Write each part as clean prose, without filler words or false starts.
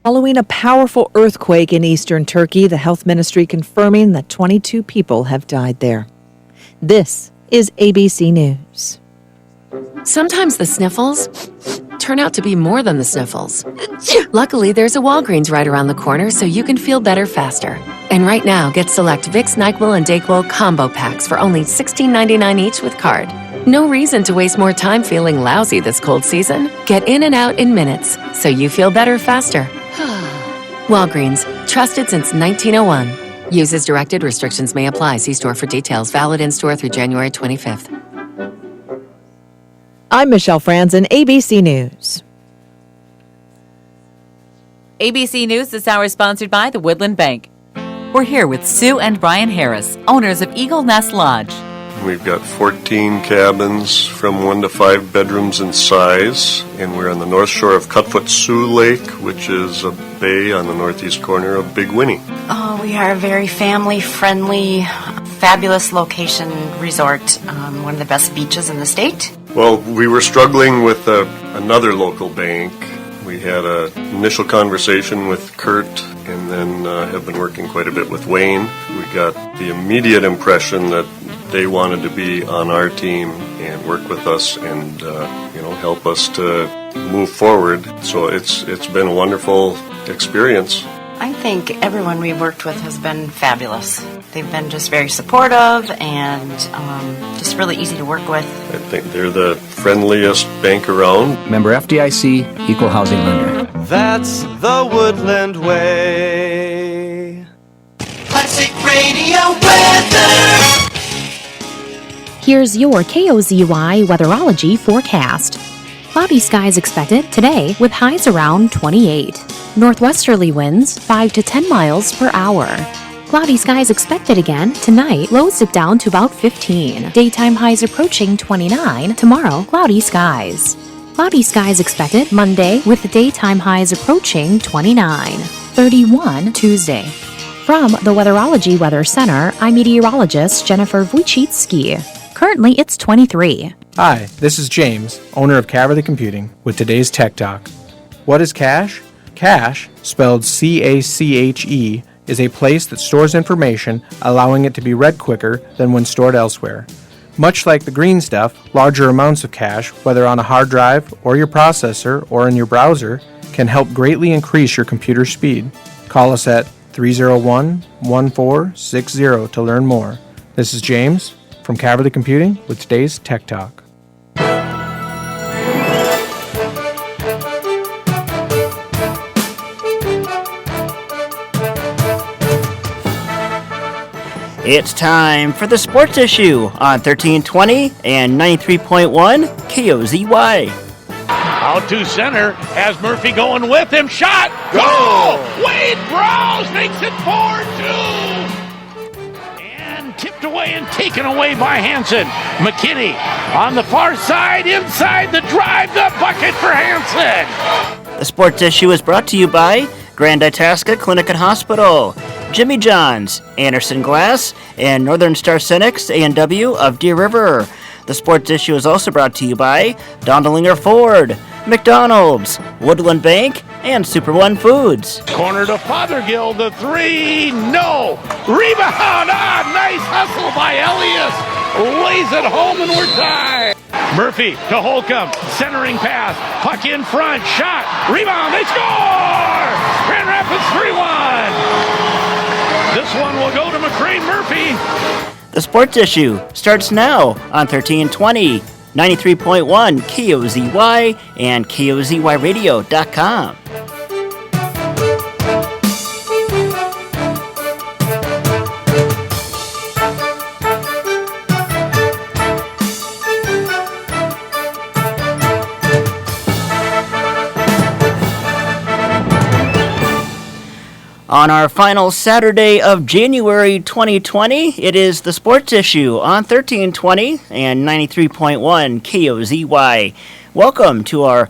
Following a powerful earthquake in eastern Turkey, the health ministry confirming that 22 people have died there. This is ABC News. Sometimes the sniffles turn out to be more than the sniffles. Luckily, there's a Walgreens right around the corner so you can feel better faster. And right now, get select Vicks, NyQuil, and DayQuil combo packs for only $16.99 each with card. No reason to waste more time feeling lousy this cold season. Get in and out in minutes so you feel better faster. Walgreens, trusted since 1901. Use as directed. Restrictions may apply. See store for details. Valid in-store through January 25th. I'm Michelle Franzen, ABC News. ABC News this hour is sponsored by the Woodland Bank. We're here with Sue and Brian Harris, owners of Eagle Nest Lodge. We've got 14 cabins from 1 to 5 bedrooms in size, and we're on the north shore of Cutfoot Sioux Lake, which is a bay on the northeast corner of Big Winnie. Oh, we are a very family-friendly, fabulous location resort, one of the best beaches in the state. Well, we were struggling with another local bank. We had an initial conversation with Kurt and then have been working quite a bit with Wayne. We got the immediate impression that they wanted to be on our team and work with us and help us to move forward. So it's been a wonderful experience. I think everyone we've worked with has been fabulous. They've been just very supportive and just really easy to work with. I think they're the friendliest bank around. Member FDIC, Equal Housing Lender. That's the Woodland way. Classic Radio weather. Here's your KOZY weatherology forecast. Cloudy skies expected today with highs around 28. Northwesterly winds 5 to 10 miles per hour. Cloudy skies expected again tonight, lows dip down to about 15. Daytime highs approaching 29. Tomorrow, cloudy skies. Cloudy skies expected Monday with daytime highs approaching 29. 31 Tuesday. From the Weatherology Weather Center, I'm meteorologist Jennifer Wojcicki. Currently, it's 23. Hi, this is James, owner of Caverly Computing, with today's Tech Talk. What is cache? Cache, spelled C-A-C-H-E, is a place that stores information, allowing it to be read quicker than when stored elsewhere. Much like the green stuff, larger amounts of cache, whether on a hard drive or your processor or in your browser, can help greatly increase your computer speed. Call us at 301-1460 to learn more. This is James from Caverly Computing with today's Tech Talk. It's time for the Sports Issue on 1320 and 93.1 KOZY. Out to center, has Murphy going with him, shot, goal! Wade Browse makes it 4-2! And tipped away and taken away by Hansen. McKinney on the far side, inside the drive, the bucket for Hansen! The Sports Issue is brought to you by Grand Itasca Clinic and Hospital, Jimmy John's, Anderson Glass, and Northern Star Cenex A&W of Deer River. The Sports Issue is also brought to you by Dondelinger Ford, McDonald's, Woodland Bank, and Super One Foods. Corner to Fothergill, the three, no! Rebound, nice hustle by Elias! Lays it home and we're tied! Murphy to Holcomb, centering pass, puck in front, shot, rebound, they score! Grand Rapids 3-1! This one will go to McCrane Murphy. The Sports Issue starts now on 1320, 93.1 KOZY and KOZYradio.com. On our final Saturday of January 2020, it is the Sports Issue on 1320 and 93.1 KOZY. Welcome to our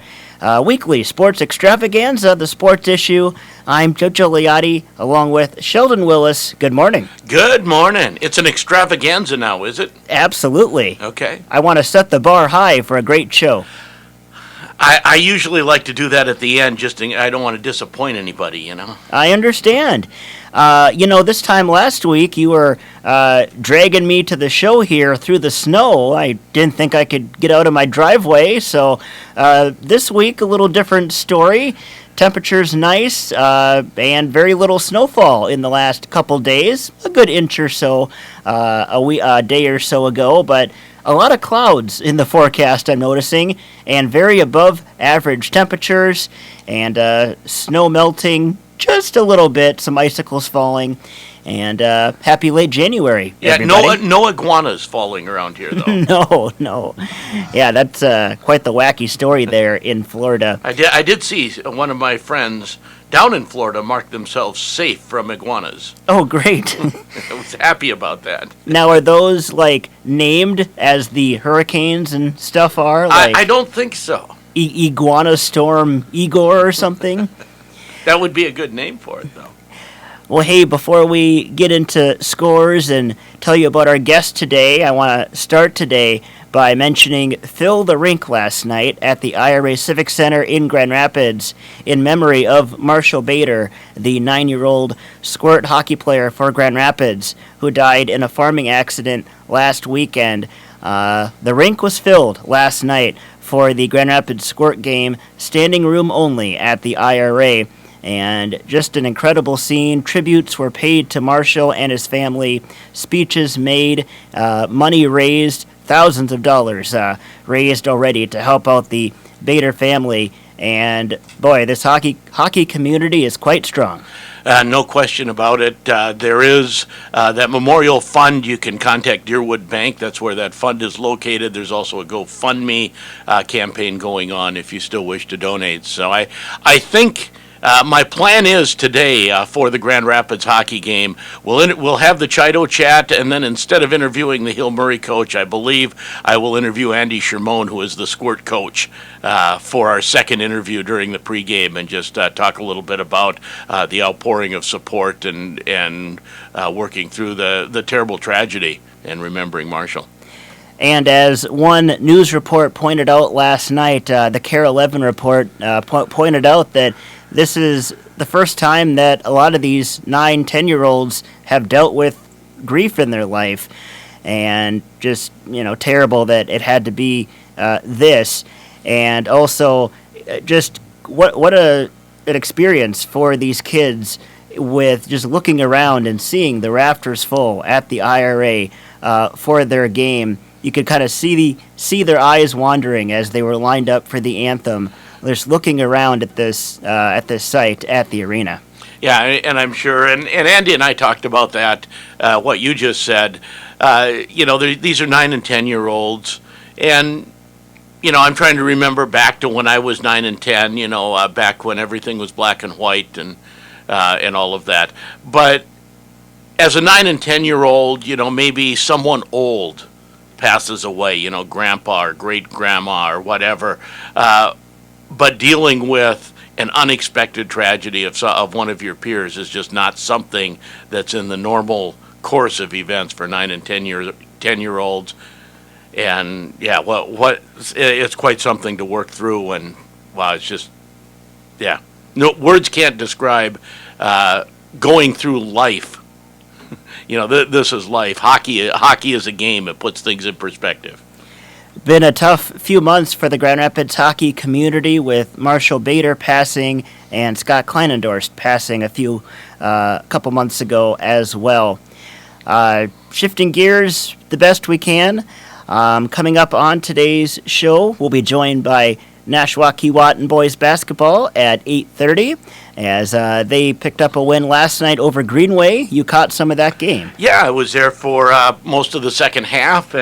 weekly sports extravaganza, the Sports Issue. I'm Jojo Liotti, along with Sheldon Willis. Good morning. Good morning. It's an extravaganza now, is it? Absolutely. Okay. I want to set the bar high for a great show. I usually like to do that at the end. I don't want to disappoint anybody, you know. I understand. This time last week, you were dragging me to the show here through the snow. I didn't think I could get out of my driveway, so this week, a little different story. Temperature's nice, and very little snowfall in the last couple days. A good inch or so, a day or so ago, but a lot of clouds in the forecast, I'm noticing, and very above average temperatures, and snow melting just a little bit, some icicles falling, and happy late January, Yeah, everybody. no iguanas falling around here, though. No. Yeah, that's quite the wacky story there in Florida. I did see one of my friends down in Florida mark themselves safe from iguanas. Oh, great. I was happy about that. Now, are those, named as the hurricanes and stuff are? I don't think so. Iguana Storm Igor or something? That would be a good name for it, though. Well, hey, before we get into scores and tell you about our guest today, I want to start today by mentioning Fill the Rink last night at the IRA Civic Center in Grand Rapids in memory of Marshall Bader, the 9-year-old squirt hockey player for Grand Rapids who died in a farming accident last weekend. The rink was filled last night for the Grand Rapids squirt game, standing room only at the IRA. And just an incredible scene. Tributes were paid to Marshall and his family. Speeches made, money raised, thousands of dollars raised already to help out the Bader family. And boy, this hockey community is quite strong. No question about it. There is that memorial fund. You can contact Deerwood Bank. That's where that fund is located. There's also a GoFundMe campaign going on if you still wish to donate. So I think my plan is today for the Grand Rapids hockey game, we'll have the Chido chat, and then instead of interviewing the Hill Murray coach, I believe I will interview Andy Shermone, who is the squirt coach, for our second interview during the pregame, and just talk a little bit about the outpouring of support and working through the terrible tragedy and remembering Marshall. And as one news report pointed out last night, the KARE 11 report pointed out that this is the first time that a lot of these 9-10-year-olds have dealt with grief in their life. And just, terrible that it had to be this. And also, just what an experience for these kids with just looking around and seeing the rafters full at the IRA for their game. You could kind of see their eyes wandering as they were lined up for the anthem, just looking around at this site at the arena. Yeah, and I'm sure, and Andy and I talked about that, what you just said. These are 9 and 10-year-olds, and I'm trying to remember back to when I was 9 and 10. Back when everything was black and white and all of that. But as a 9 and 10-year-old, maybe someone old passes away, grandpa or great grandma or whatever, but dealing with an unexpected tragedy of one of your peers is just not something that's in the normal course of events for 9 and 10-year-olds. And yeah, it's quite something to work through. And wow, it's just, yeah, no words can't describe going through life. This is life. Hockey is a game. It puts things in perspective. Been a tough few months for the Grand Rapids hockey community with Marshall Bader passing and Scott Kleinendorst passing a couple months ago as well. Shifting gears the best we can. Coming up on today's show, we'll be joined by Nashwauk-Keewatin boys basketball at 8:30 as they picked up a win last night over Greenway. You caught some of that game. Yeah, I was there for most of the second half.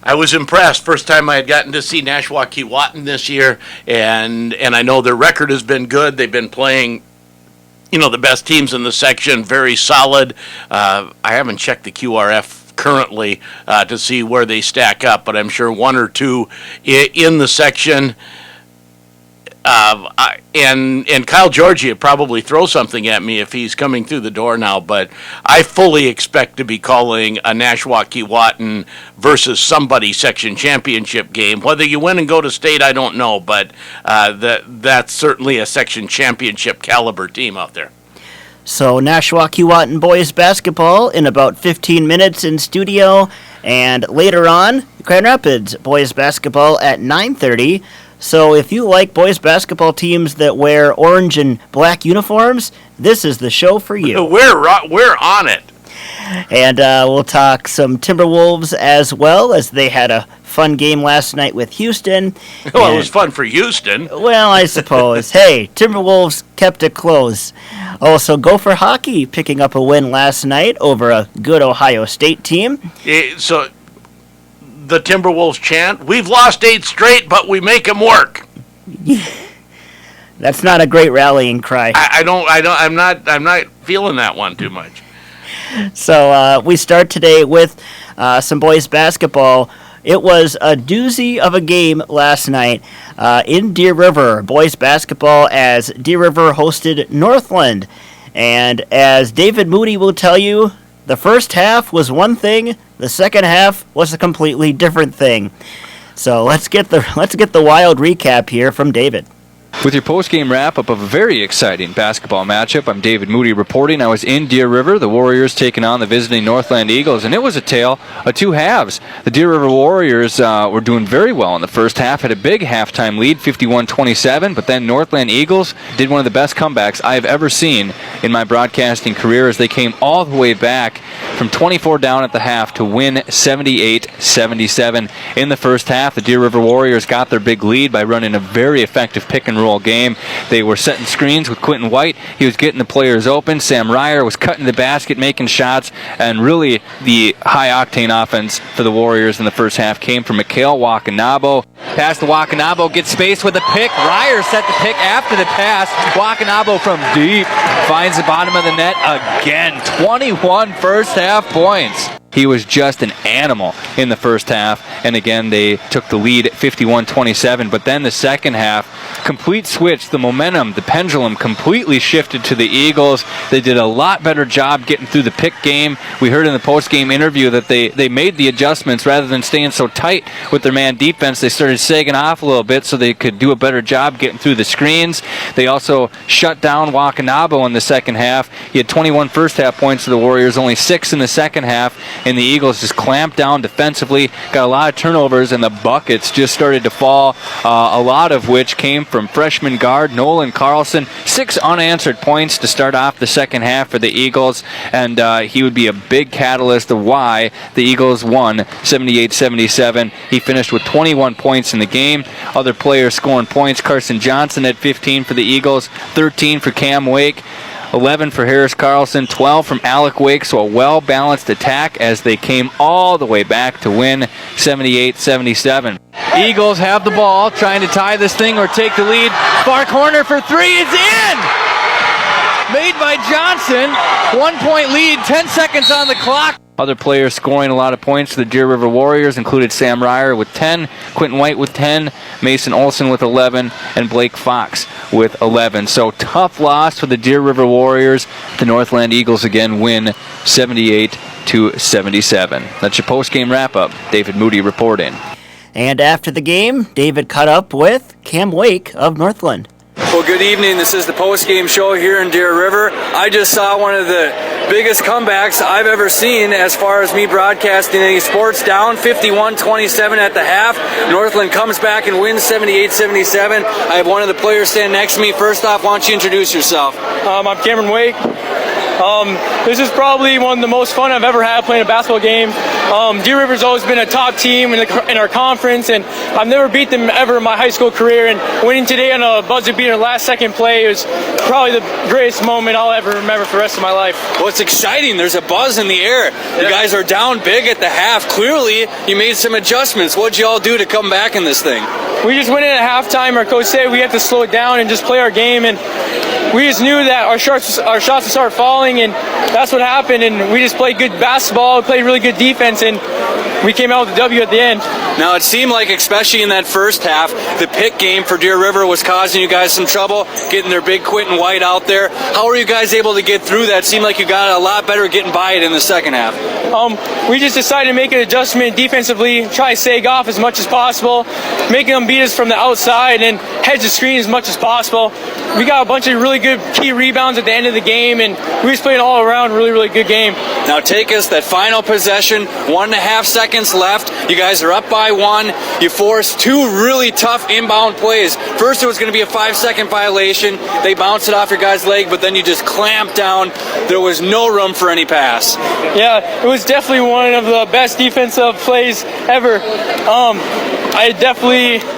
I was impressed. First time I had gotten to see Nashwauk-Keewatin this year, and I know their record has been good. They've been playing, the best teams in the section, very solid. I haven't checked the QRF currently to see where they stack up, but I'm sure one or two in the section. And Kyle Georgia probably throw something at me if he's coming through the door now, but I fully expect to be calling a Nashwauk-Keewatin versus somebody section championship game. Whether you win and go to state, I don't know, but that's certainly a section championship caliber team out there. So Nashwauk-Keewatin boys basketball in about 15 minutes in studio, and later on, Grand Rapids boys basketball at 9:30. So if you like boys basketball teams that wear orange and black uniforms, this is the show for you. We're on it. And we'll talk some Timberwolves as well, as they had a fun game last night with Houston. Well, it was fun for Houston. Well, I suppose. Hey, Timberwolves kept it close. Also, Gopher Hockey picking up a win last night over a good Ohio State team. So the Timberwolves chant, "We've lost 8 straight, but we make them work." That's not a great rallying cry. I'm not feeling that one too much. So we start today with some boys basketball. It was a doozy of a game last night in Deer River. Boys basketball as Deer River hosted Northland. And as David Moody will tell you, the first half was one thing, the second half was a completely different thing. So let's get the wild recap here from David. With your post-game wrap-up of a very exciting basketball matchup, I'm David Moody reporting. I was in Deer River, the Warriors taking on the visiting Northland Eagles, and it was a tale of two halves. The Deer River Warriors were doing very well in the first half, had a big halftime lead, 51-27, but then Northland Eagles did one of the best comebacks I've ever seen in my broadcasting career as they came all the way back from 24 down at the half to win 78-77 in the first half. The Deer River Warriors got their big lead by running a very effective pick-and-roll game. They were setting screens with Quentin White. He was getting the players open. Sam Ryer was cutting the basket, making shots, and really the high-octane offense for the Warriors in the first half came from Mikhail Wakanabo. Pass to Wakanabo, gets space with a pick. Ryer set the pick after the pass. Wakanabo from deep finds the bottom of the net again. 21 first-half points. He was just an animal in the first half, and again they took the lead at 51-27, but then the second half, complete switch, the momentum, the pendulum completely shifted to the Eagles. They did a lot better job getting through the pick game. We heard in the post-game interview that they made the adjustments rather than staying so tight with their man defense. They started sagging off a little bit so they could do a better job getting through the screens. They also shut down Wakanabo in the second half. He had 21 first-half points for the Warriors, only 6 in the second half, and the Eagles just clamped down defensively, got a lot of turnovers, and the buckets just started to fall, a lot of which came from freshman guard Nolan Carlson. 6 unanswered points to start off the second half for the Eagles, and he would be a big catalyst of why the Eagles won 78-77. He finished with 21 points in the game. Other players scoring points: Carson Johnson had 15 for the Eagles, 13 for Cam Wake, 11 for Harris Carlson, 12 from Alec Wake, so a well-balanced attack as they came all the way back to win 78-77. Eagles have the ball, trying to tie this thing or take the lead. Far corner for 3, it's in! Made by Johnson, 1-point lead, 10 seconds on the clock. Other players scoring a lot of points for the Deer River Warriors included Sam Ryer with 10, Quentin White with 10, Mason Olson with 11, and Blake Fox with 11. So tough loss for the Deer River Warriors. The Northland Eagles again win 78-77. That's your post-game wrap-up. David Moody reporting. And after the game, David caught up with Cam Wake of Northland. Well, good evening. This is the post-game show here in Deer River. I just saw one of the biggest comebacks I've ever seen as far as me broadcasting any sports. Down 51-27 at the half. Northland comes back and wins 78-77. I have one of the players stand next to me. First off, why don't you introduce yourself? I'm Cameron Wake. This is probably one of the most fun I've ever had playing a basketball game. Deer River's always been a top team in our conference, and I've never beat them ever in my high school career. And winning today on a buzzer beater last-second play was probably the greatest moment I'll ever remember for the rest of my life. Well, it's exciting. There's a buzz in the air. You guys are down big at the half. Clearly, you made some adjustments. What'd you all do to come back in this thing? We just went in at halftime. Our coach said we had to slow it down and just play our game, and we just knew that our shots would start falling, and that's what happened. And we just played good basketball, played really good defense, confidence, and we came out with the W at the end. Now, it seemed like, especially in that first half, the pit game for Deer River was causing you guys some trouble, getting their big Quentin White out there. How were you guys able to get through that? Seemed like you got a lot better getting by it in the second half. We just decided to make an adjustment defensively, try to sag off as much as possible, making them beat us from the outside and hedge the screen as much as possible. We got a bunch of really good key rebounds at the end of the game, and we just played an all-around really, really good game. Now take us that final possession, 1.5 seconds left. You guys are up by 1. You forced 2 really tough inbound plays. First, it was going to be a 5-second violation. They bounced it off your guys' leg, but then you just clamped down. There was no room for any pass. Yeah, it was definitely one of the best defensive plays ever. I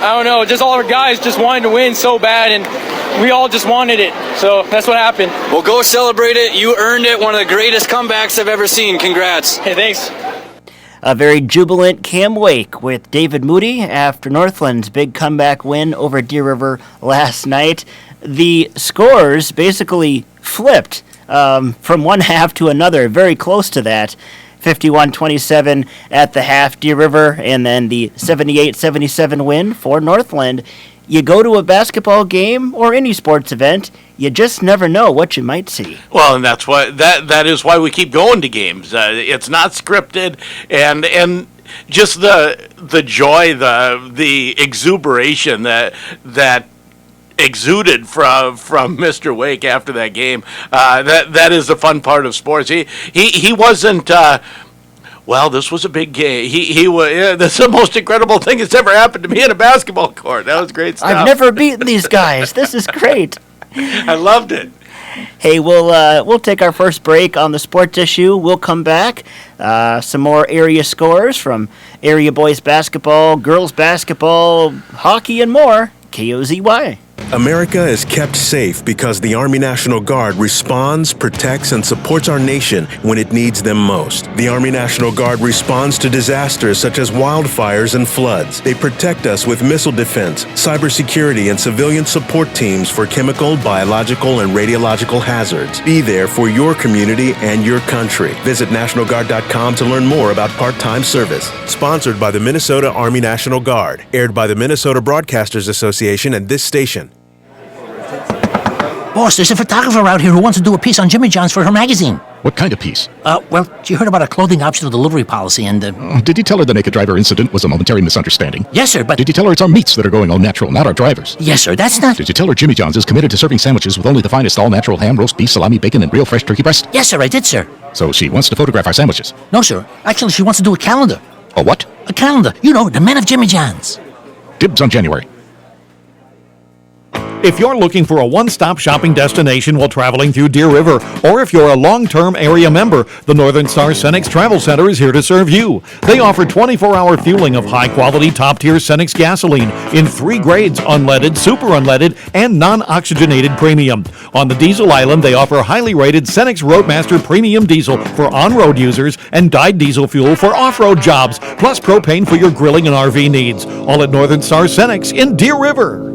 don't know, just all our guys just wanted to win so bad, and we all just wanted it. So that's what happened. Well, go celebrate it. You earned it. One of the greatest comebacks I've ever seen. Congrats. Hey, thanks. A very jubilant Cam Wake with David Moody after Northland's big comeback win over Deer River last night. The scores basically flipped from one half to another, very close to that. 51-27 at the half, Deer River, and then the 78-77 win for Northland. You go to a basketball game or any sports event, you just never know what you might see. Well, and that's why that is why we keep going to games. It's not scripted, and just the joy, the exuberation that exuded from Mr. Wake after that game. That is the fun part of sports. He wasn't. Well, this was a big game. He was. This is the most incredible thing that's ever happened to me in a basketball court. That was great stuff. I've never beaten these guys. This is great. I loved it. Hey, we'll take our first break on the sports issue. We'll come back. Some more area scores from area boys basketball, girls basketball, hockey, and more. KOZY. America is kept safe because the Army National Guard responds, protects, and supports our nation when it needs them most. The Army National Guard responds to disasters such as wildfires and floods. They protect us with missile defense, cybersecurity, and civilian support teams for chemical, biological, and radiological hazards. Be there for your community and your country. Visit NationalGuard.com to learn more about part-time service. Sponsored by the Minnesota Army National Guard. Aired by the Minnesota Broadcasters Association and this station. Boss, there's a photographer out here who wants to do a piece on Jimmy John's for her magazine. What kind of piece? Well, she heard about a clothing optional delivery policy and, Did you tell her the naked driver incident was a momentary misunderstanding? Yes, sir, but... Did you tell her it's our meats that are going all natural, not our drivers? Yes, sir, that's not... Did you tell her Jimmy John's is committed to serving sandwiches with only the finest all-natural ham, roast beef, salami, bacon, and real fresh turkey breast? Yes, sir, I did, sir. So she wants to photograph our sandwiches? No, sir. Actually, she wants to do a calendar. A what? A calendar. You know, the Men of Jimmy John's. Dibs on January. If you're looking for a one-stop shopping destination while traveling through Deer River, or if you're a long-term area member, the Northern Star Cenex Travel Center is here to serve you. They offer 24-hour fueling of high-quality, top-tier Cenex gasoline in 3 grades: unleaded, super unleaded, and non-oxygenated premium. On the diesel island, they offer highly rated Cenex Roadmaster Premium Diesel for on-road users and dyed diesel fuel for off-road jobs, plus propane for your grilling and RV needs. All at Northern Star Cenex in Deer River.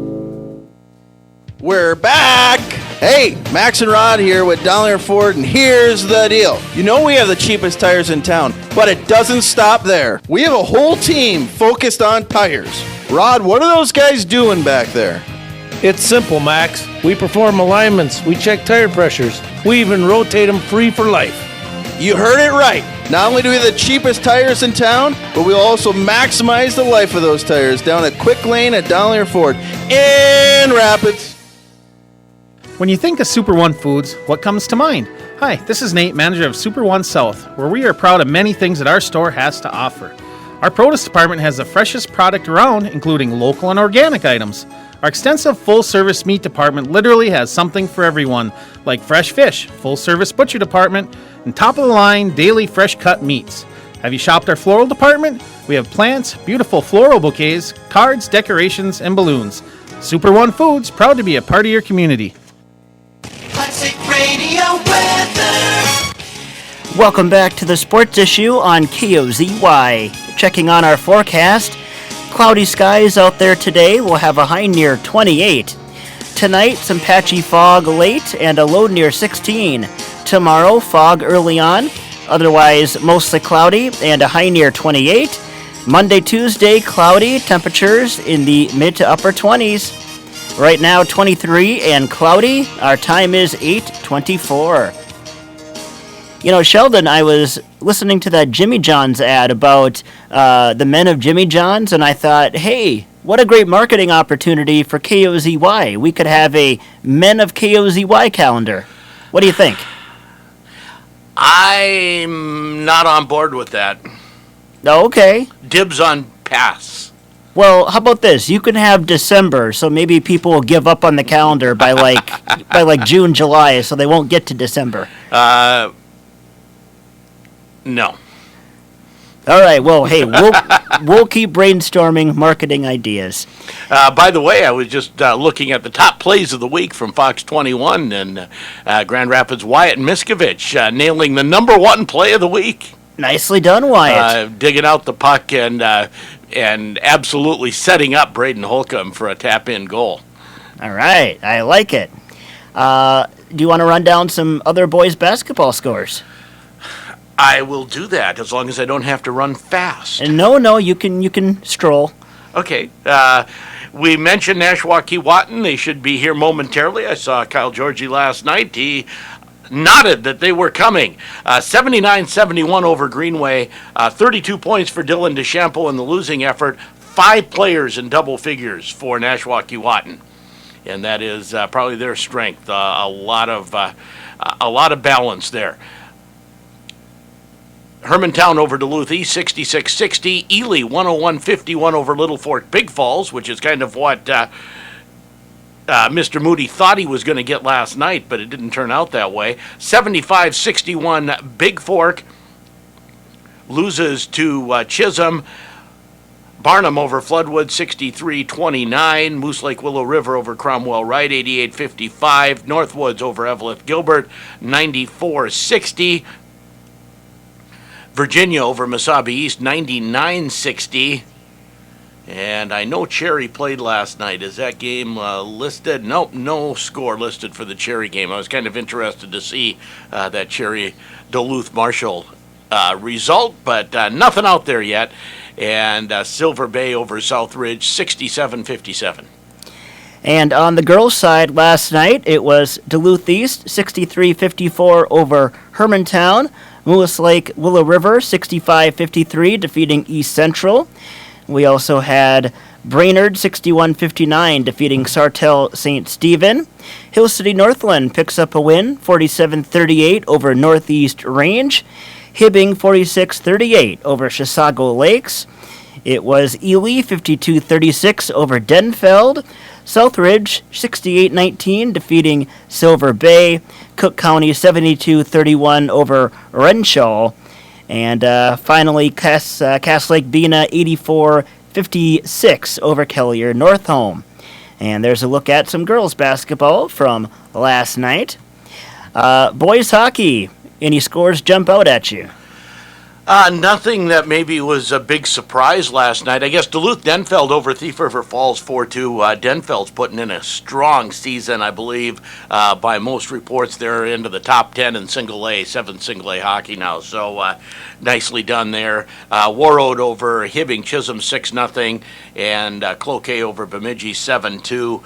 We're back! Hey, Max and Rod here with Dollar Ford, and here's the deal. You know we have the cheapest tires in town, but it doesn't stop there. We have a whole team focused on tires. Rod, what are those guys doing back there? It's simple, Max. We perform alignments, we check tire pressures, we even rotate them free for life. You heard it right. Not only do we have the cheapest tires in town, but we'll also maximize the life of those tires down at Quick Lane at Dollar Ford in Rapids. When you think of Super One Foods, what comes to mind? Hi, this is Nate, manager of Super One South, where we are proud of many things that our store has to offer. Our produce department has the freshest product around, including local and organic items. Our extensive full-service meat department literally has something for everyone, like fresh fish, full-service butcher department, and top-of-the-line daily fresh-cut meats. Have you shopped our floral department? We have plants, beautiful floral bouquets, cards, decorations, and balloons. Super One Foods, proud to be a part of your community. Radio weather. Welcome back to the sports issue on KOZY. Checking on our forecast. Cloudy skies out there today. We'll have a high near 28. Tonight, some patchy fog late and a low near 16. Tomorrow, fog early on, Otherwise, mostly cloudy and a high near 28. Monday, Tuesday, cloudy, temperatures in the mid to upper 20s. Right now, 23 and cloudy. Our time is 8:24. You know, Sheldon, I was listening to that Jimmy John's ad about the men of Jimmy John's, and I thought, hey, what a great marketing opportunity for KOZY. We could have a Men of KOZY calendar. What do you think? I'm not on board with that. Oh, okay. Dibs on pass. Well, how about this? You can have December, so maybe people will give up on the calendar by like June, July, so they won't get to December. No. All right. Well, hey, we'll keep brainstorming marketing ideas. By the way, I was just looking at the top plays of the week from Fox 21, and Grand Rapids Wyatt Miskovich nailing the number one play of the week. Nicely done, Wyatt. Digging out the puck and absolutely setting up Braden Holcomb for a tap-in goal. All right. I like it. Do you want to run down some other boys' basketball scores? I will do that as long as I don't have to run fast. And no, you can stroll. Okay. We mentioned Nashwauk-Keewatin. They should be here momentarily. I saw Kyle Georgie last night. He nodded that they were coming. 79-71 over Greenway. 32 points for Dylan DeChambeau in the losing effort. 5 players in double figures for Nashwauk-Keewatin. And that is probably their strength. A lot of balance there. Hermantown over Duluth East, 66-60. Ely, 101-51 over Little Fork Big Falls, which is kind of what Mr. Moody thought he was going to get last night, but it didn't turn out that way. 75-61 Big Fork loses to Chisholm. Barnum over Floodwood, 63-29. Moose Lake Willow River over Cromwell Wright, 88-55. Northwoods over Eveleth Gilbert, 94-60. Virginia over Mesabi East, 99-60. And I know Cherry played last night. Is that game listed? Nope, no score listed for the Cherry game. I was kind of interested to see that Cherry Duluth Marshall result, but nothing out there yet. And Silver Bay over Southridge, 67-57. And on the girls' side last night, it was Duluth East, 63-54 over Hermantown. Moose Lake Willow River, 65-53, defeating East Central. We also had Brainerd, 61-59, defeating Sartell St. Stephen. Hill City Northland picks up a win, 47-38 over Northeast Range. Hibbing, 46-38 over Chisago Lakes. It was Ely, 52-36 over Denfeld. Southridge, 68-19, defeating Silver Bay. Cook County, 72-31 over Renshaw. And finally, Cass Lake Bena, 84-56 over Kellier Northholm. And there's a look at some girls basketball from last night. Boys hockey, any scores jump out at you? Nothing that maybe was a big surprise last night. I guess Duluth-Denfeld over Thief River Falls 4-2. Denfeld's putting in a strong season, I believe. By most reports, they're into the top 10 in single A, 7 single A hockey now. So nicely done there. Warroad over Hibbing, Chisholm 6-0, and Cloquet over Bemidji 7-2.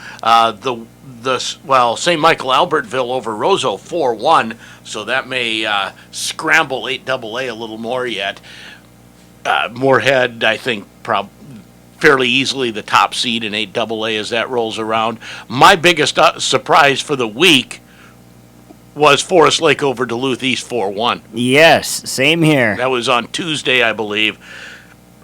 St. Michael Albertville over Roseau 4-1, so that may scramble 8AA a little more yet. Moorhead, I think, fairly easily the top seed in 8AA as that rolls around. My biggest surprise for the week was Forest Lake over Duluth East 4-1. Yes, same here. That was on Tuesday, I believe.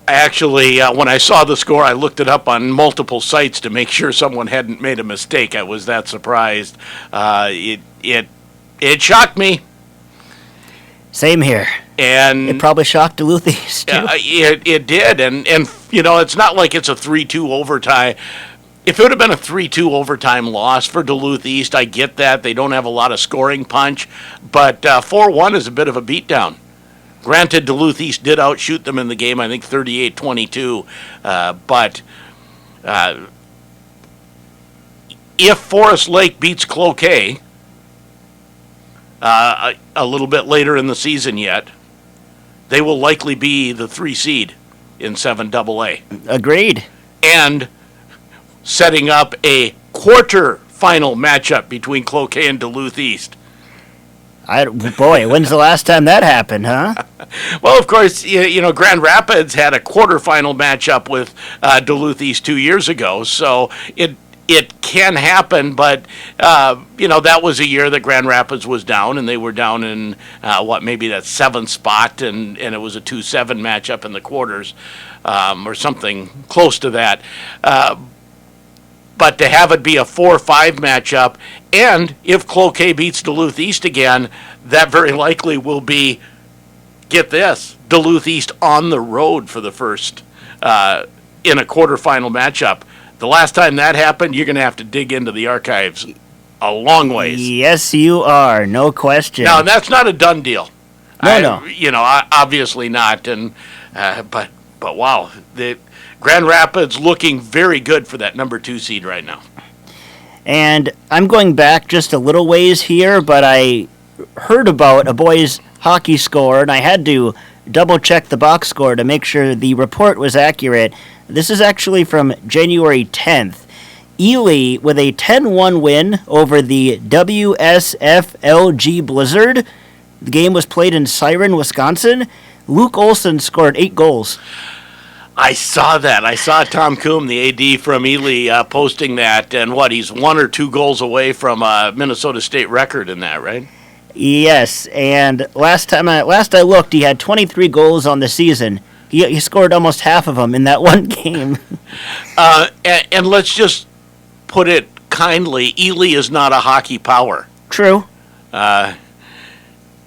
Actually, when I saw the score, I looked it up on multiple sites to make sure someone hadn't made a mistake. I was that surprised. It shocked me. Same here. And it probably shocked Duluth East, too. It did. And you know, it's not like it's a 3-2 overtime. If it would have been a 3-2 overtime loss for Duluth East, I get that. They don't have a lot of scoring punch. But 4-1 is a bit of a beatdown. Granted, Duluth East did outshoot them in the game, I think 38-22. But if Forest Lake beats Cloquet a little bit later in the season yet, they will likely be the 3 seed in 7AA. Agreed. And setting up a quarter-final matchup between Cloquet and Duluth East. Boy, when's the last time that happened, huh? Well, of course, Grand Rapids had a quarterfinal matchup with Duluth East 2 years ago, so it can happen, but, that was a year that Grand Rapids was down, and they were down in, maybe that 7th spot, and it was a 2-7 matchup in the quarters, or something close to that. But to have it be a 4-5 matchup, and if Cloquet beats Duluth East again, that very likely will be, get this, Duluth East on the road for the first in a quarterfinal matchup. The last time that happened, you're going to have to dig into the archives a long ways. Yes, you are, no question. Now, that's not a done deal. No. Obviously not. And but wow, the Grand Rapids looking very good for that number 2 seed right now. And I'm going back just a little ways here, but I heard about a boys' hockey score, and I had to double-check the box score to make sure the report was accurate. This is actually from January 10th. Ely with a 10-1 win over the WSFLG Blizzard. The game was played in Siren, Wisconsin. Luke Olson scored 8 goals. I saw that. I saw Tom Coombe, the AD from Ely, posting that, and he's 1 or 2 goals away from a Minnesota State record in that, right? Yes, and last I looked, he had 23 goals on the season. He scored almost half of them in that one game. And let's just put it kindly, Ely is not a hockey power. True.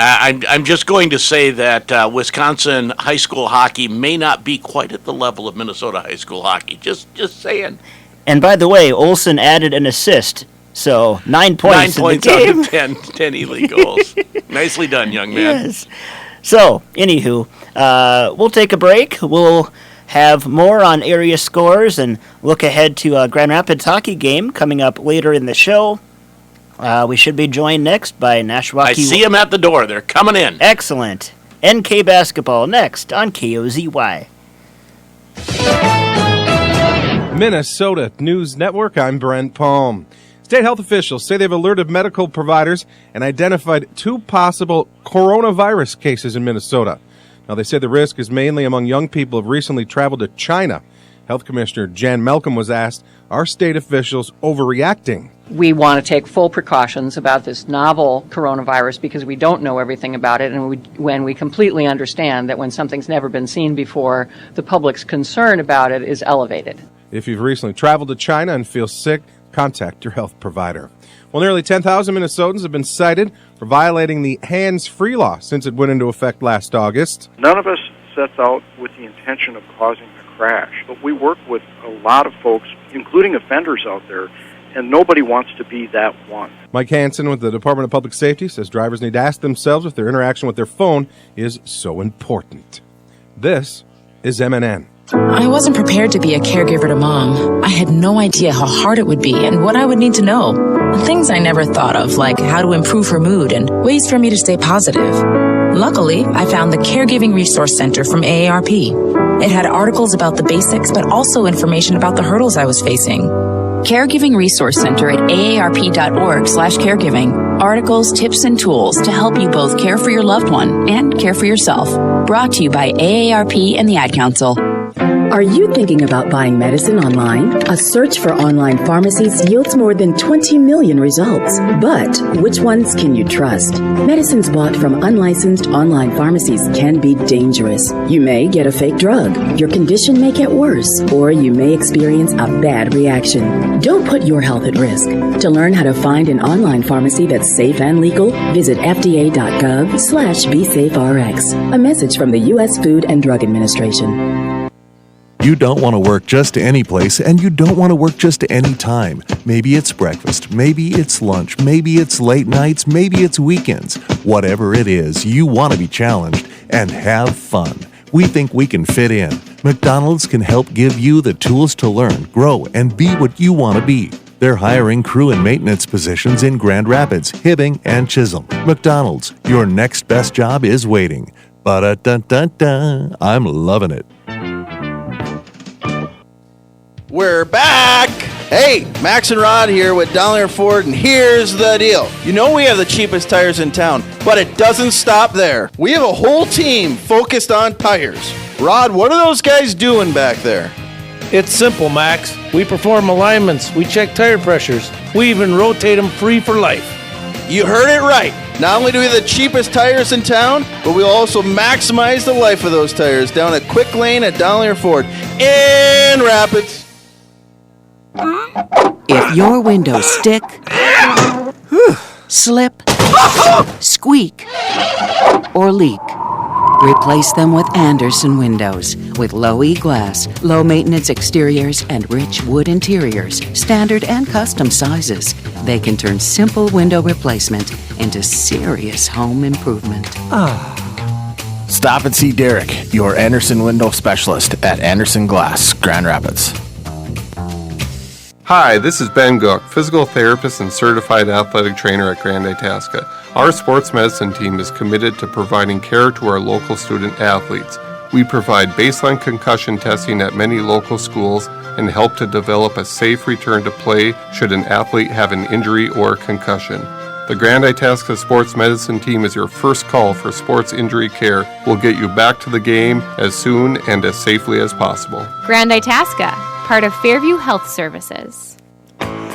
I'm just going to say that Wisconsin high school hockey may not be quite at the level of Minnesota high school hockey. Just saying. And by the way, Olsen added an assist, so 9 points. 9 points in the game. out of 10 Ely goals. Nicely done, young man. Yes. So, anywho, we'll take a break. We'll have more on area scores and look ahead to a Grand Rapids hockey game coming up later in the show. We should be joined next by Nashwaukee. I see them at the door. They're coming in. Excellent. NK Basketball next on KOZY. Minnesota News Network, I'm Brent Palm. State health officials say they've alerted medical providers and identified 2 possible coronavirus cases in Minnesota. Now, they say the risk is mainly among young people who have recently traveled to China. Health Commissioner Jan Malcolm was asked, are state officials overreacting? We want to take full precautions about this novel coronavirus because we don't know everything about it, and when we completely understand that when something's never been seen before, the public's concern about it is elevated. If you've recently traveled to China and feel sick, contact your health provider. Well, nearly 10,000 Minnesotans have been cited for violating the hands-free law since it went into effect last August. None of us sets out with the intention of causing a crash, but we work with a lot of folks, including offenders out there, and nobody wants to be that one. Mike Hansen with the Department of Public Safety says drivers need to ask themselves if their interaction with their phone is so important. This is MNN. I wasn't prepared to be a caregiver to Mom. I had no idea how hard it would be and what I would need to know. Things I never thought of, like how to improve her mood and ways for me to stay positive. Luckily, I found the Caregiving Resource Center from AARP. It had articles about the basics, but also information about the hurdles I was facing. Caregiving Resource Center at aarp.org/caregiving. Articles, tips, and tools to help you both care for your loved one and care for yourself. Brought to you by AARP and the Ad Council. Are you thinking about buying medicine online? A search for online pharmacies yields more than 20 million results. But which ones can you trust? Medicines bought from unlicensed online pharmacies can be dangerous. You may get a fake drug, your condition may get worse, or you may experience a bad reaction. Don't put your health at risk. To learn how to find an online pharmacy that's safe and legal, visit fda.gov/BeSafeRx. A message from the U.S. Food and Drug Administration. You don't want to work just any place, and you don't want to work just any time. Maybe it's breakfast, maybe it's lunch, maybe it's late nights, maybe it's weekends. Whatever it is, you want to be challenged and have fun. We think we can fit in. McDonald's can help give you the tools to learn, grow, and be what you want to be. They're hiring crew and maintenance positions in Grand Rapids, Hibbing, and Chisholm. McDonald's, your next best job is waiting. Ba-da-dun-dun-dun. I'm loving it. We're back! Hey, Max and Rod here with Dollar Ford, and here's the deal. You know we have the cheapest tires in town, but it doesn't stop there. We have a whole team focused on tires. Rod, what are those guys doing back there? It's simple, Max. We perform alignments, we check tire pressures, we even rotate them free for life. You heard it right. Not only do we have the cheapest tires in town, but we'll also maximize the life of those tires down at Quick Lane at Dollar Ford in Rapids. If your windows stick, slip, squeak, or leak, replace them with Anderson windows. With low E-glass, low maintenance exteriors, and rich wood interiors, standard and custom sizes, they can turn simple window replacement into serious home improvement. Stop and see Derek, your Anderson window specialist at Anderson Glass, Grand Rapids. Hi, this is Ben Gook, physical therapist and certified athletic trainer at Grand Itasca. Our sports medicine team is committed to providing care to our local student athletes. We provide baseline concussion testing at many local schools and help to develop a safe return to play should an athlete have an injury or concussion. The Grand Itasca Sports Medicine Team is your first call for sports injury care. We'll get you back to the game as soon and as safely as possible. Grand Itasca, part of Fairview Health Services.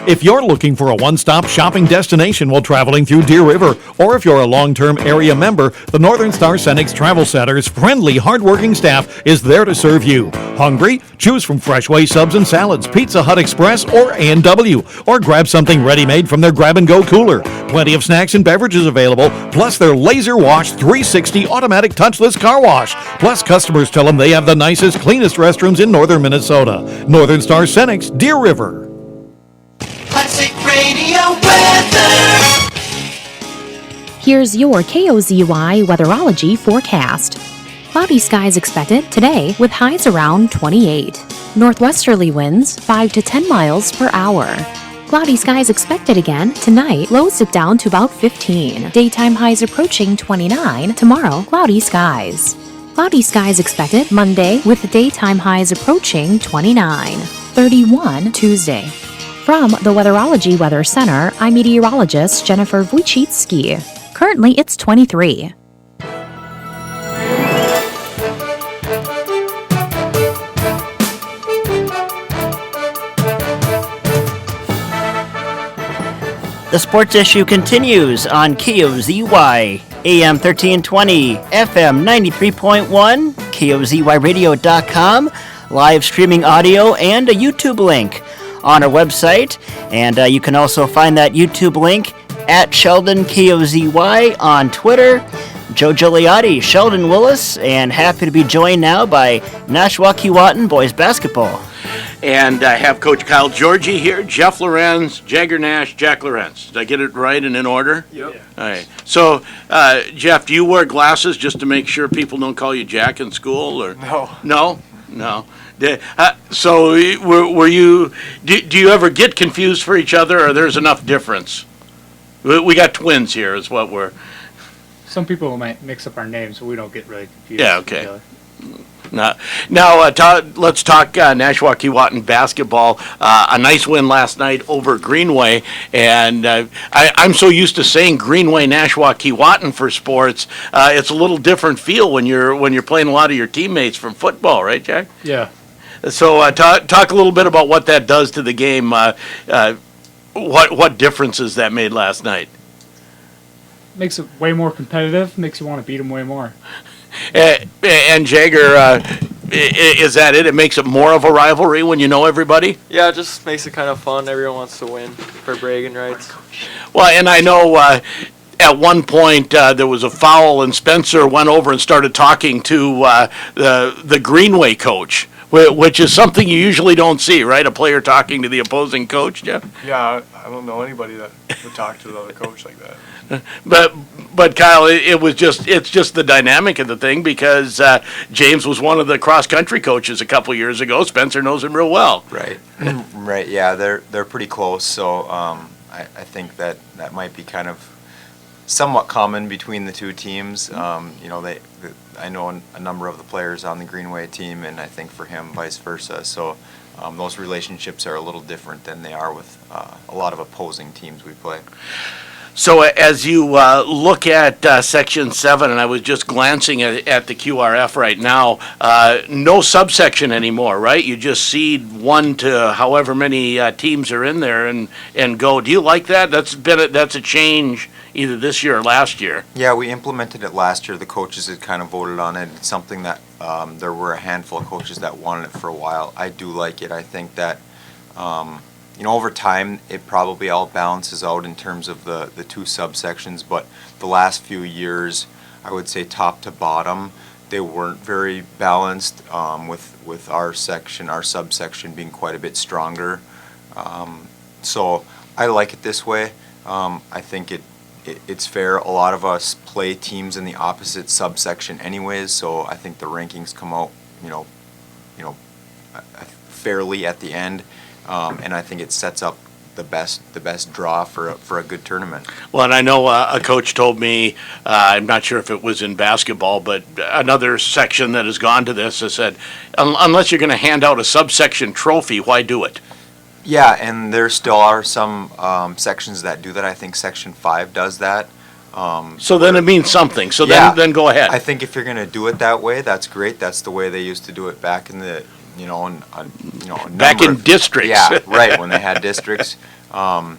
If you're looking for a one-stop shopping destination while traveling through Deer River, or if you're a long-term area member, the Northern Star Cenex Travel Center's friendly, hard-working staff is there to serve you. Hungry? Choose from Freshway subs and salads, Pizza Hut Express, or A&W, or grab something ready-made from their grab-and-go cooler. Plenty of snacks and beverages available, plus their laser-wash 360 automatic touchless car wash. Plus, customers tell them they have the nicest, cleanest restrooms in northern Minnesota. Northern Star Cenex, Deer River. Classic Radio weather. Here's your KOZY weatherology forecast. Cloudy skies expected today with highs around 28. Northwesterly winds 5 to 10 miles per hour. Cloudy skies expected again tonight, lows dip down to about 15. Daytime highs approaching 29. Tomorrow, cloudy skies. Cloudy skies expected Monday with daytime highs approaching 29. 31 Tuesday. From the Weatherology Weather Center, I'm meteorologist Jennifer Wojcicki. Currently, it's 23. The sports issue continues on KOZY, AM 1320, FM 93.1, KOZYradio.com, live streaming audio, and a YouTube link on our website. And you can also find that YouTube link at Sheldon KOZY on Twitter. Joe Gigliotti, Sheldon Willis, and happy to be joined now by Nashua Keewatin boys basketball. And I have Coach Kyle Georgie here, Jeff Lorenz, Jagger Nash, Jack Lorenz. Did I get it right and in order? Yep. Yeah. All right. So, Jeff, do you wear glasses just to make sure people don't call you Jack in school? Or No. No? So, were you? Do you ever get confused for each other, or there's enough difference? We got twins here, is what we're. Some people might mix up our names, so we don't get really confused. Yeah. Okay. Now, let's talk Nashua Keewatin basketball. A nice win last night over Greenway, and I'm so used to saying Greenway Nashua Keewatin for sports. It's a little different feel when you're playing a lot of your teammates from football, right, Jack? Yeah. So talk a little bit about what that does to the game. What differences that made last night? Makes it way more competitive. Makes you want to beat them way more. And Jagger, is that it? It makes it more of a rivalry when you know everybody? Yeah, it just makes it kind of fun. Everyone wants to win for bragging rights. Well, and I know at one point there was a foul, and Spencer went over and started talking to the Greenway coach, which is something you usually don't see, right? A player talking to the opposing coach, Jeff? Yeah, I don't know anybody that would talk to the other coach like that. But Kyle, it's just the dynamic of the thing, because James was one of the cross country coaches a couple years ago. Spencer knows him real well. Right, right. Yeah, they're pretty close. So I think that might be kind of somewhat common between the two teams. I know a number of the players on the Greenway team, and I think for him, vice versa. So those relationships are a little different than they are with a lot of opposing teams we play. So as you look at Section 7, and I was just glancing at the QRF right now, no subsection anymore, right? You just seed 1 to however many teams are in there and go. Do you like that? That's a change either this year or last year. Yeah, we implemented it last year. The coaches had kind of voted on it. It's something that there were a handful of coaches that wanted it for a while. I do like it. I think that over time, it probably all balances out in terms of the two subsections, but the last few years, I would say top to bottom, they weren't very balanced, with our subsection being quite a bit stronger. So I like it this way. I think it's fair. A lot of us play teams in the opposite subsection anyways, so I think the rankings come out, fairly at the end. And I think it sets up the best draw for a good tournament. Well, and I know a coach told me, I'm not sure if it was in basketball, but another section that has gone to this has said, unless you're going to hand out a subsection trophy, why do it? Yeah, and there still are some sections that do that. I think Section 5 does that. So then it means something. So yeah, then go ahead. I think if you're going to do it that way, that's great. That's the way they used to do it back in the back in districts. Yeah, right, when they had districts. If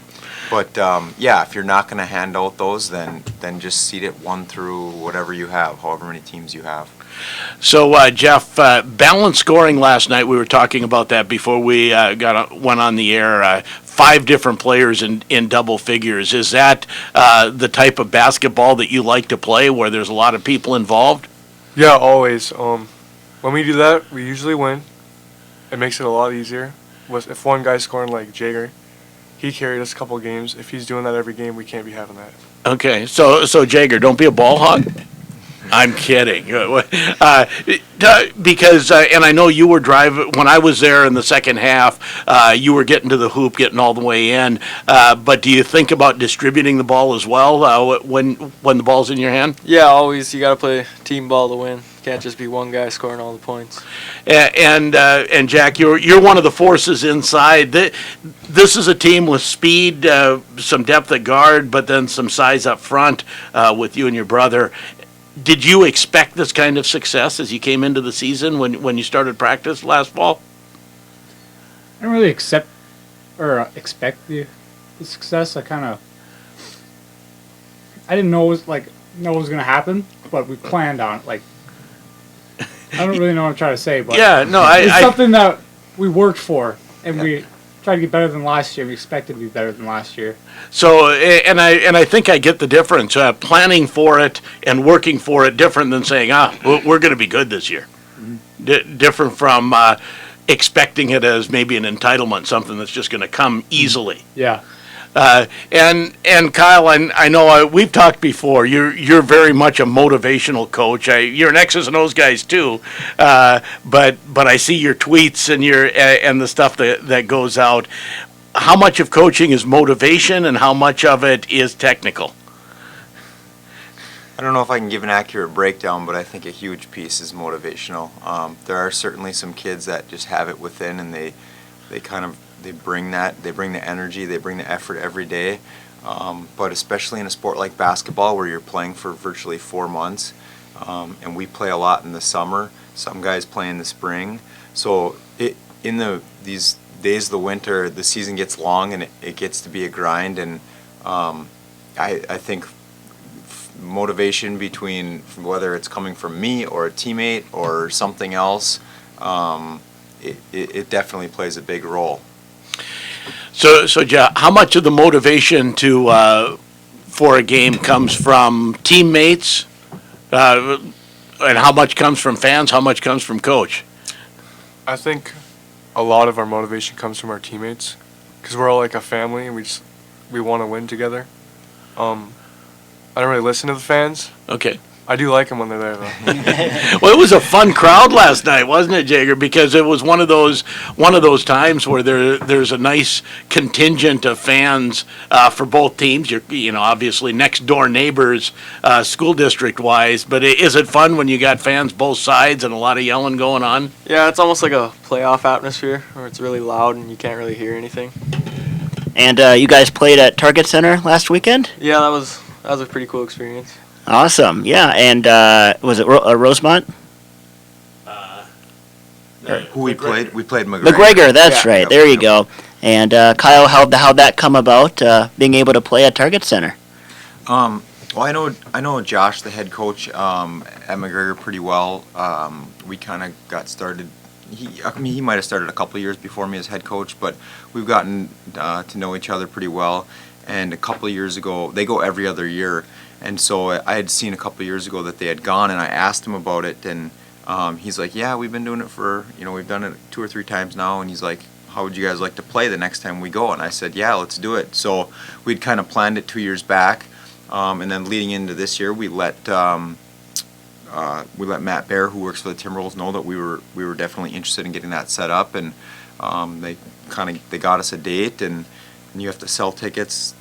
you're not going to hand out those, then just seed it 1 through whatever you have, however many teams you have. So, Jeff, balanced scoring last night, we were talking about that before we went on the air. 5 different players in double figures. Is that the type of basketball that you like to play, where there's a lot of people involved? Yeah, always. When we do that, we usually win. It makes it a lot easier. If one guy's scoring like Jager, he carried us a couple of games. If he's doing that every game, we can't be having that. Okay, so Jager, don't be a ball hog. I'm kidding. Because, and I know you were driving, when I was there in the second half, you were getting to the hoop, getting all the way in. But do you think about distributing the ball as well when the ball's in your hand? Yeah, always. You got to play team ball to win. Can't just be one guy scoring all the points. And Jack, you're one of the forces inside. This is a team with speed, some depth at guard, but then some size up front with you and your brother. Did you expect this kind of success as you came into the season when you started practice last fall? I didn't really expect the success. I didn't know it was going to happen, but we planned on it. I don't really know what I'm trying to say, but yeah, no, it's something that we worked for, and we tried to get better than last year. We expected to be better than last year. So, and I think I get the difference. Planning for it and working for it, different than saying, we're going to be good this year. Mm-hmm. Different from expecting it as maybe an entitlement, something that's just going to come easily. Yeah. And Kyle, I know we've talked before. You're very much a motivational coach. You're an X's and O's guys too, but I see your tweets and the stuff that goes out. How much of coaching is motivation, and how much of it is technical? I don't know if I can give an accurate breakdown, but I think a huge piece is motivational. There are certainly some kids that just have it within, and they bring the energy, they bring the effort every day. But especially in a sport like basketball, where you're playing for virtually 4 months, and we play a lot in the summer. Some guys play in the spring. So these days of the winter, the season gets long, and it gets to be a grind. And I think motivation between whether it's coming from me or a teammate or something else, it definitely plays a big role. So how much of the motivation for a game comes from teammates, and how much comes from fans? How much comes from coach? I think a lot of our motivation comes from our teammates, because we're all like a family, and we want to win together. I don't really listen to the fans. Okay. I do like them when they're there, though. Well, it was a fun crowd last night, wasn't it, Jager? Because it was one of those times where there's a nice contingent of fans for both teams. You're obviously next door neighbors, school district wise. But is it fun when you got fans both sides and a lot of yelling going on? Yeah, it's almost like a playoff atmosphere where it's really loud and you can't really hear anything. And you guys played at Target Center last weekend? Yeah, that was a pretty cool experience. Awesome, yeah. And was it Rosemont? Who we played? We played McGregor. McGregor, that's Yeah. right. Yep, There you yep. go. And Kyle, how'd that come about? Being able to play at Target Center? Well, I know Josh, the head coach at McGregor, pretty well. We kind of got started. He might have started a couple of years before me as head coach, but we've gotten to know each other pretty well. And a couple of years ago, they go every other year, and so I had seen a couple of years ago that they had gone, and I asked him about it, and he's like, "Yeah, we've been doing it for we've done it 2 or 3 times now," and he's like, "How would you guys like to play the next time we go?" And I said, "Yeah, let's do it." So we'd kind of planned it 2 years back. And then leading into this year, we let Matt Bear, who works for the Timberwolves, know that we were definitely interested in getting that set up, and they got us a date, and you have to sell tickets.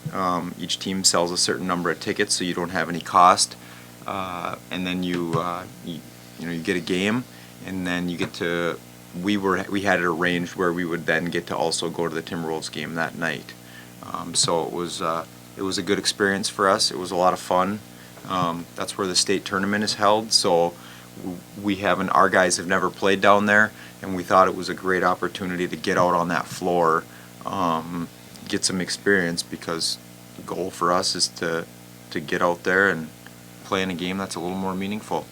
Each team sells a certain number of tickets, so you don't have any cost, and then you get a game, and then you get to. We had it arranged where we would then get to also go to the Timberwolves game that night. So it was a good experience for us. It was a lot of fun. That's where the state tournament is held. So our guys have never played down there, and we thought it was a great opportunity to get out on that floor, get some experience, because the goal for us is to get out there and play in a game that's a little more meaningful.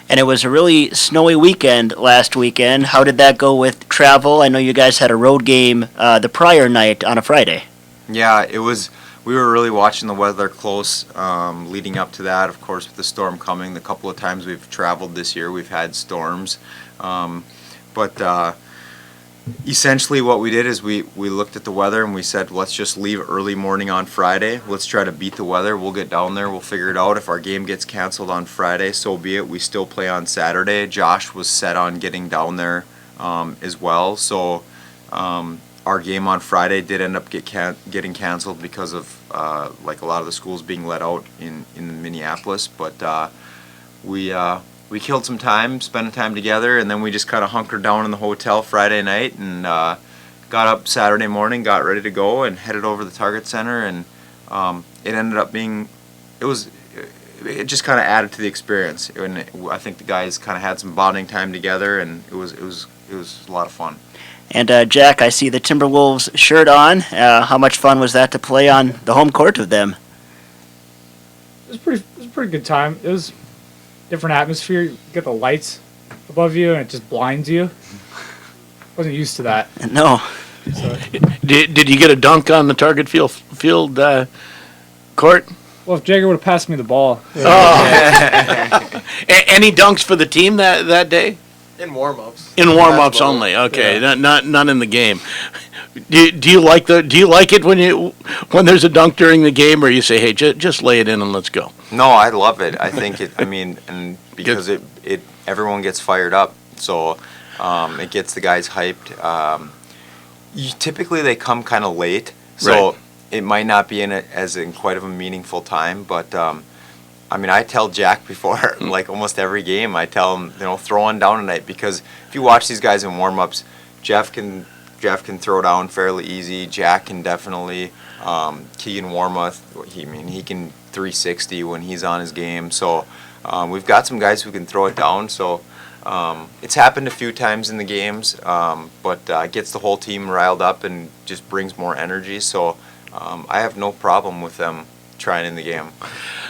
And it was a really snowy weekend last weekend. How did that go with travel? I know you guys had a road game the prior night on a Friday. Yeah, it was. We were really watching the weather close leading up to that. Of course, with the storm coming, the couple of times we've traveled this year, we've had storms. But essentially what we did is we looked at the weather and we said, let's just leave early morning on Friday. Let's try to beat the weather. We'll get down there. We'll figure it out. If our game gets canceled on Friday, so be it. We still play on Saturday. Josh was set on getting down there as well. So our game on Friday did end up getting canceled because of like a lot of the schools being let out in Minneapolis. But we killed some time, spent time together, and then we just kind of hunkered down in the hotel Friday night and got up Saturday morning, got ready to go, and headed over to the Target Center. And it ended up being, it just kind of added to the experience. And I think the guys kind of had some bonding time together, and it was a lot of fun. And Jack, I see the Timberwolves shirt on. How much fun was that to play on the home court with them? It was a pretty good time. It was different atmosphere. You get the lights above you, and it just blinds you. Wasn't used to that. No. So, Did you get a dunk on the Target field court? well, if Jagger would have passed me the ball. Any dunks for the team that day? In warm-ups. In warm-ups only. Okay, Yeah. not in the game. Do you like it when there's a dunk during the game, or you say, hey, just lay it in and let's go? No, I love it. I think it. I mean, and because it everyone gets fired up, so it gets the guys hyped. Typically, they come kind of late, so Right. it might not be in quite of a meaningful time. But I mean, I tell Jack before like almost every game, I tell him, throw one down tonight, because if you watch these guys in warm-ups, Jeff can throw down fairly easy. Jack can definitely. Keegan Warmoth, he can 360 when he's on his game. So we've got some guys who can throw it down. So it's happened a few times in the games, but gets the whole team riled up and just brings more energy. So I have no problem with them trying in the game.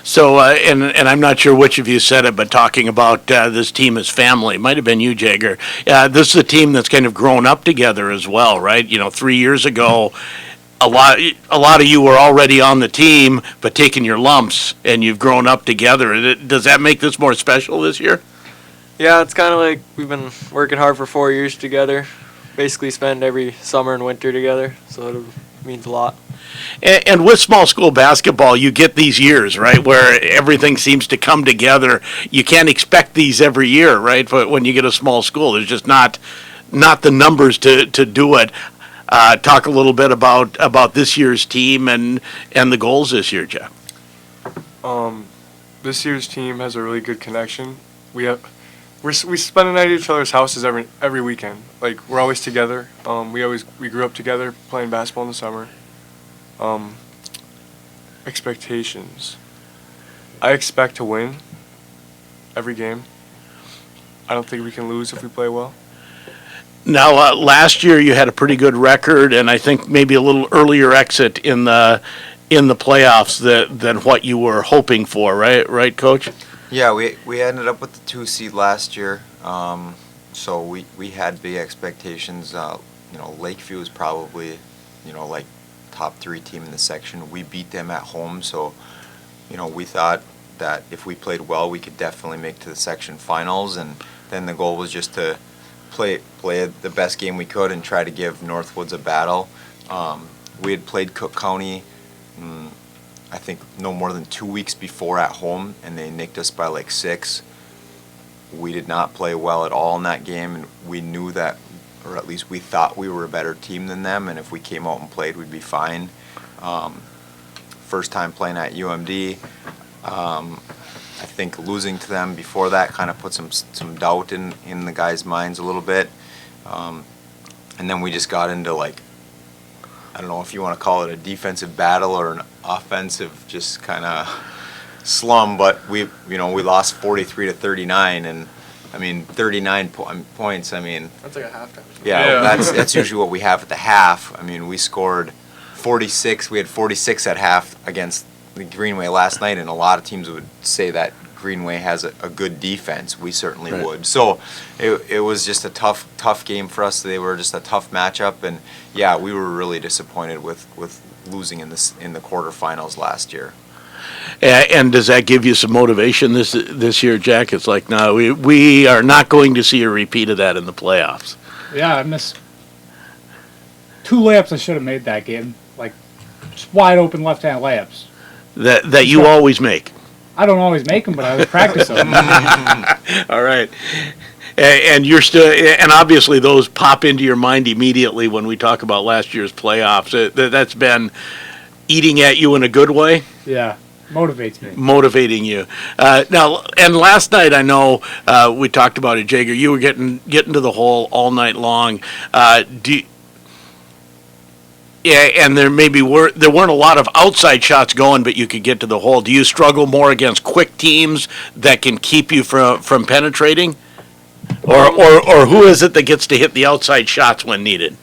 So, and I'm not sure which of you said it, but talking about this team as family, might have been you, Jager. This is a team that's kind of grown up together as well, right? 3 years ago, a lot of you were already on the team, but taking your lumps, and you've grown up together. Does that make this more special this year? Yeah, it's kind of like we've been working hard for 4 years together. Basically spend every summer and winter together, so it means a lot. And with small school basketball, you get these years, right, where everything seems to come together. You can't expect these every year, right? But when you get a small school, there's just not the numbers to do it. Talk a little bit about this year's team and the goals this year, Jeff. This year's team has a really good connection. We spend a night at each other's houses every weekend. Like, we're always together. We grew up together playing basketball in the summer. Expectations. I expect to win every game. I don't think we can lose if we play well. Now, last year you had a pretty good record, and I think maybe a little earlier exit in the playoffs than what you were hoping for, right? Right, Coach? Yeah, we ended up with the 2 seed last year, so we had big expectations. Lakeview is probably, like top 3 team in the section. We beat them at home, so we thought that if we played well, we could definitely make to the section finals, and then the goal was just to play the best game we could and try to give Northwoods a battle. We had played Cook County, I think no more than 2 weeks before at home, and they nicked us by like 6. We did not play well at all in that game, and we knew that, or at least we thought we were a better team than them, and if we came out and played, we'd be fine. First time playing at UMD. I think losing to them before that kind of put some doubt in the guys' minds a little bit. And then we just got into, like, I don't know if you want to call it a defensive battle or an offensive just kind of slum, but we lost 43-39, and I mean 39 points. I mean, that's like a halftime. Yeah, that's usually what we have at the half. I mean, we scored 46. We had 46 at half against the Greenway last night, and a lot of teams would say that Greenway has a good defense. We certainly would. So it was just a tough game for us. They were just a tough matchup, and yeah, we were really disappointed with losing in the quarterfinals last year. And does that give you some motivation this year, Jack? It's like, no, we are not going to see a repeat of that in the playoffs. Yeah, I missed 2 layups I should have made that game. Like, just wide open left-hand layups. That you always make. I don't always make them, but I always practice them. All right. And you're still, and obviously those pop into your mind immediately when we talk about last year's playoffs. That's been eating at you in a good way. Yeah, motivates me. Motivating you. Now, and last night I know we talked about it, Jager. You were getting to the hole all night long. Yeah, and there weren't a lot of outside shots going, but you could get to the hole. Do you struggle more against quick teams that can keep you from penetrating, or who is it that gets to hit the outside shots when needed?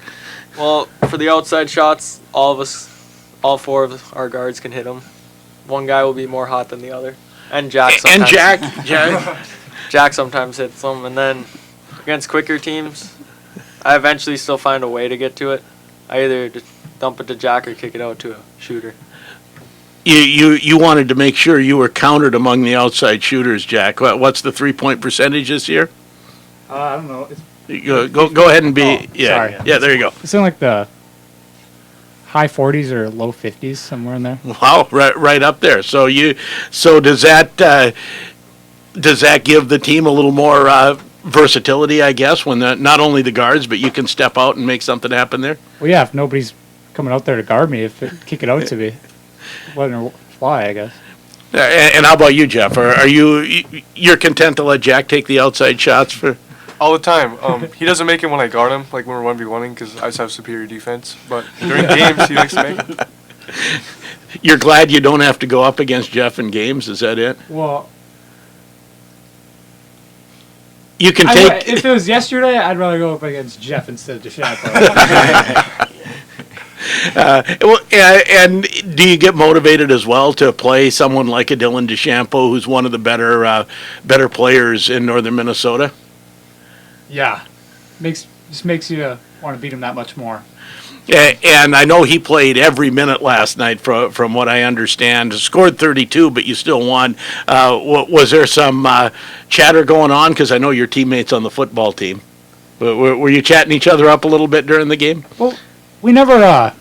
Well, for the outside shots, all 4 of our guards can hit them. One guy will be more hot than the other, and Jack sometimes. Jack sometimes hits them, and then against quicker teams, I eventually still find a way to get to it. I either just dump it to Jack or kick it out to a shooter. You wanted to make sure you were counted among the outside shooters, Jack. What's the 3-point percentage this year? I don't know. Go ahead and be. Sorry. Yeah, there you go. It's in like the high 40s or low 50s, somewhere in there. Wow, right up there. So does that give the team a little more versatility, I guess, when not only the guards, but you can step out and make something happen there? Well, yeah, if nobody's coming out there to guard me, kick it out to me, letting her fly, I guess. And how about you, Jeff? Are you're content to let Jack take the outside shots for? All the time. He doesn't make it when I guard him, like when we're 1v1ing, because I just have superior defense. But during games, he likes to make it. You're glad you don't have to go up against Jeff in games, is that it? Well, you can take. If it was yesterday, I'd rather go up against Jeff instead of DeChambeau. And do you get motivated as well to play someone like a Dylan DeChambeau, who's one of the better players in northern Minnesota? Yeah, just makes you want to beat him that much more. And I know he played every minute last night, from what I understand. Scored 32, but you still won. Was there some chatter going on? Because I know your teammates on the football team. Were you chatting each other up a little bit during the game? Well, we never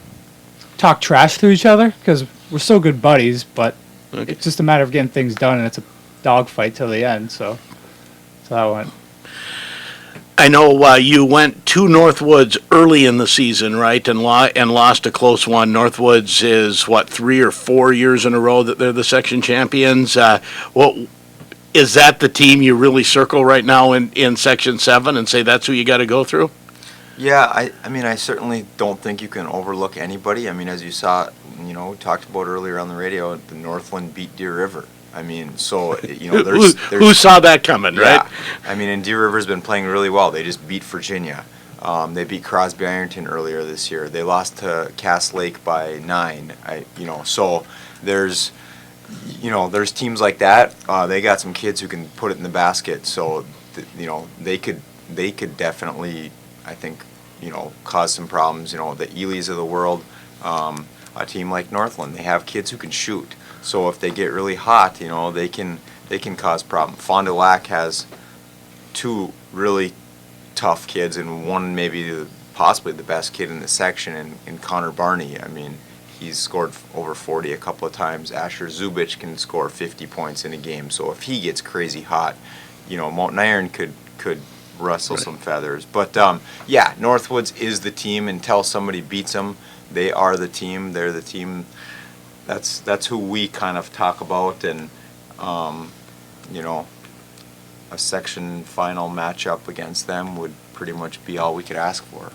talk trash to each other because we're so good buddies, but it's just a matter of getting things done, and it's a dogfight till the end. So that went. I know you went to Northwoods early in the season, right, and lost a close one. Northwoods is, 3 or 4 years in a row that they're the section champions. Is that the team you really circle right now in Section 7 and say that's who you got to go through? Yeah, I mean, I certainly don't think you can overlook anybody. I mean, as you saw, we talked about earlier on the radio, the Northland beat Deer River. I mean, so, there's who saw that coming, right? Yeah. I mean, and Deer River's been playing really well. They just beat Virginia. They beat Crosby Ironton earlier this year. They lost to Cass Lake by 9. So there's teams like that. They got some kids who can put it in the basket. So, they could definitely, I think, cause some problems. The Elys of the world, a team like Northland, they have kids who can shoot. So if they get really hot, they can cause problems. Fond du Lac has 2 really tough kids, and one maybe possibly the best kid in the section, in Connor Barney. I mean, he's scored over 40 a couple of times. Asher Zubich can score 50 points in a game. So if he gets crazy hot, Mountain Iron could rustle some feathers. But Northwoods is the team until somebody beats them. They are the team. They're the team. That's who we kind of talk about, and a section final matchup against them would pretty much be all we could ask for.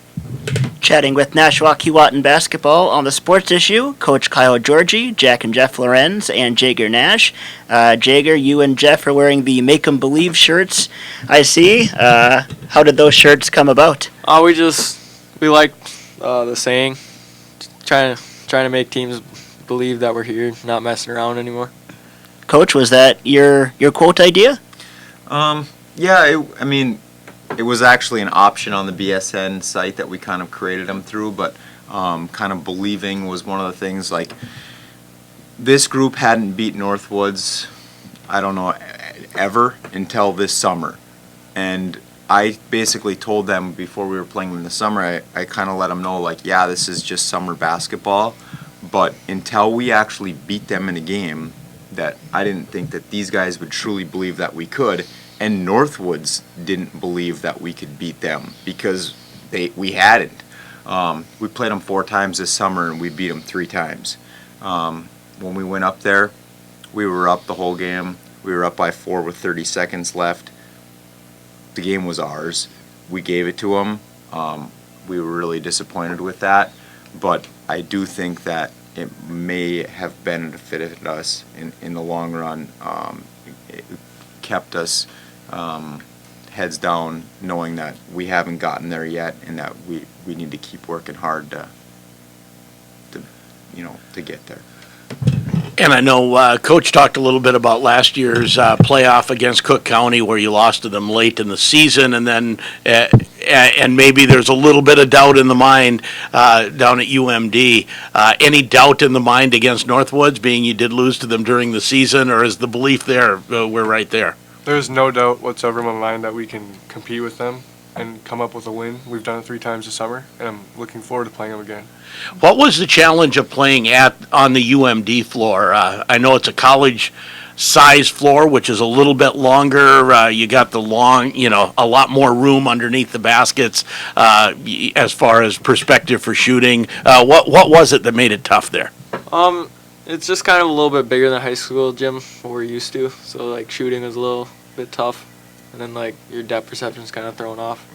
Chatting with Nashua Keewatin basketball on the sports issue, Coach Kyle Georgie, Jack and Jeff Lorenz, and Jager Nash. Jager, you and Jeff are wearing the Make 'em Believe shirts, I see. How did those shirts come about? We like the saying, trying to make teams believe that we're here, not messing around anymore. Coach, was that your quote idea? It was actually an option on the BSN site that we kind of created them through, but kind of believing was one of the things. Like, this group hadn't beat Northwoods, I don't know, ever until this summer. And I basically told them before we were playing them in the summer, I kind of let them know, like, yeah, this is just summer basketball, but until we actually beat them in a game, that I didn't think that these guys would truly believe that we could, and Northwoods didn't believe that we could beat them because we hadn't. We played them 4 times this summer and we beat them 3 times. When we went up there, we were up the whole game. We were up by 4 with 30 seconds left. The game was ours. We gave it to them. We were really disappointed with that, but I do think that it may have benefited us in the long run. It kept us heads down, knowing that we haven't gotten there yet, and that we need to keep working hard to get there. And I know Coach talked a little bit about last year's playoff against Cook County, where you lost to them late in the season, and then and maybe there's a little bit of doubt in the mind down at UMD. Any doubt in the mind against Northwoods, being you did lose to them during the season, or is the belief there we're right there? There's no doubt whatsoever in my mind that we can compete with them and come up with a win. We've done it 3 times this summer, and I'm looking forward to playing them again. What was the challenge of playing on the UMD floor? I know it's a college size floor, which is a little bit longer. You got the long, a lot more room underneath the baskets as far as perspective for shooting. What was it that made it tough there? It's just kind of a little bit bigger than high school gym, what we're used to. So, like, shooting is a little bit tough. And then, like, your depth perception is kind of thrown off.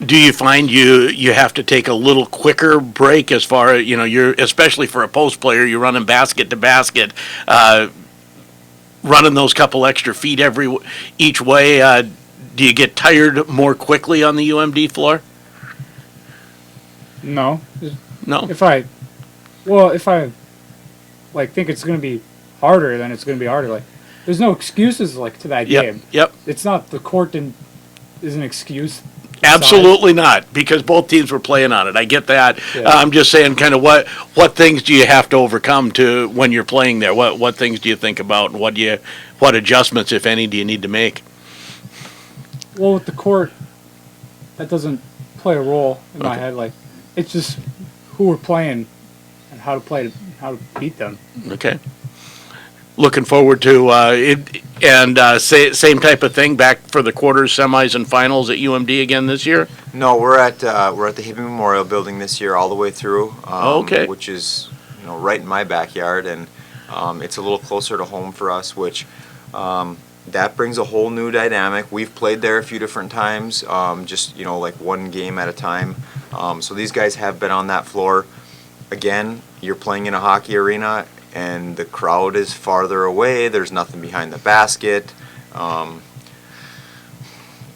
Do you find you have to take a little quicker break as far as, you're, especially for a post player, you're running basket to basket, running those couple extra feet each way. Do you get tired more quickly on the UMD floor? No. No? If I think it's going to be harder, then it's going to be harder. Like, there's no excuses to that game. Yep. It's not the court is an excuse. Absolutely not, because both teams were playing on it. I get that. Yeah. I'm just saying, kind of what things do you have to overcome to when you're playing there? What things do you think about, and what adjustments, if any, do you need to make? Well, with the court, that doesn't play a role in my head. Like, it's just who we're playing and how to beat them. Okay. Looking forward to it, and same type of thing back for the quarters, semis, and finals at UMD again this year. No, we're at the Hibbing Memorial Building this year all the way through. Okay. Which is right in my backyard, and it's a little closer to home for us, which that brings a whole new dynamic. We've played there a few different times, just like one game at a time. So these guys have been on that floor. Again, you're playing in a hockey arena, and the crowd is farther away. There's nothing behind the basket.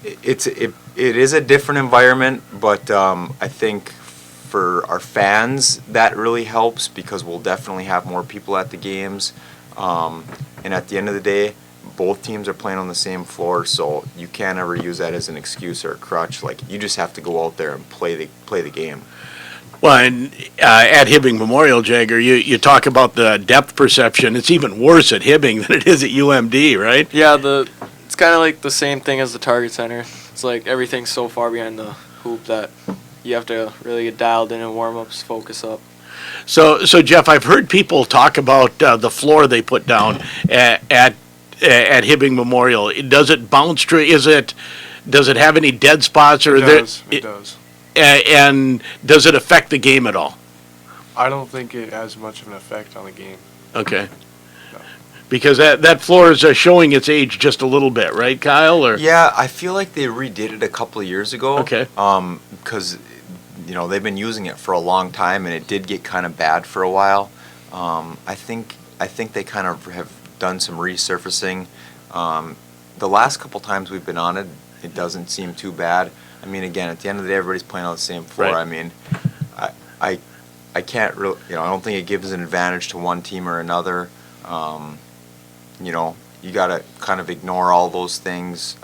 It is a different environment, but I think for our fans that really helps because we'll definitely have more people at the games. And at the end of the day, both teams are playing on the same floor, so you can't ever use that as an excuse or a crutch. Like, you just have to go out there and play the game. Well, and at Hibbing Memorial, Jagger, you talk about the depth perception. It's even worse at Hibbing than it is at UMD, right? Yeah, it's kind of like the same thing as the Target Center. It's like everything's so far behind the hoop that you have to really get dialed in and warm-ups, focus up. So Jeff, I've heard people talk about the floor they put down at Hibbing Memorial. Does it bounce? Does it have any dead spots? Or It does. And does it affect the game at all? I don't think it has much of an effect on the game. Okay. No. Because that floor is showing its age just a little bit, right, Kyle? Or yeah, I feel like they redid it a couple of years ago. Okay. Because they've been using it for a long time, and it did get kind of bad for a while. I think they kind of have done some resurfacing. The last couple times we've been on it, it doesn't seem too bad. I mean, again, at the end of the day, everybody's playing on the same floor. Right. I mean, I can't really, I don't think it gives an advantage to one team or another. You got to kind of ignore all those things.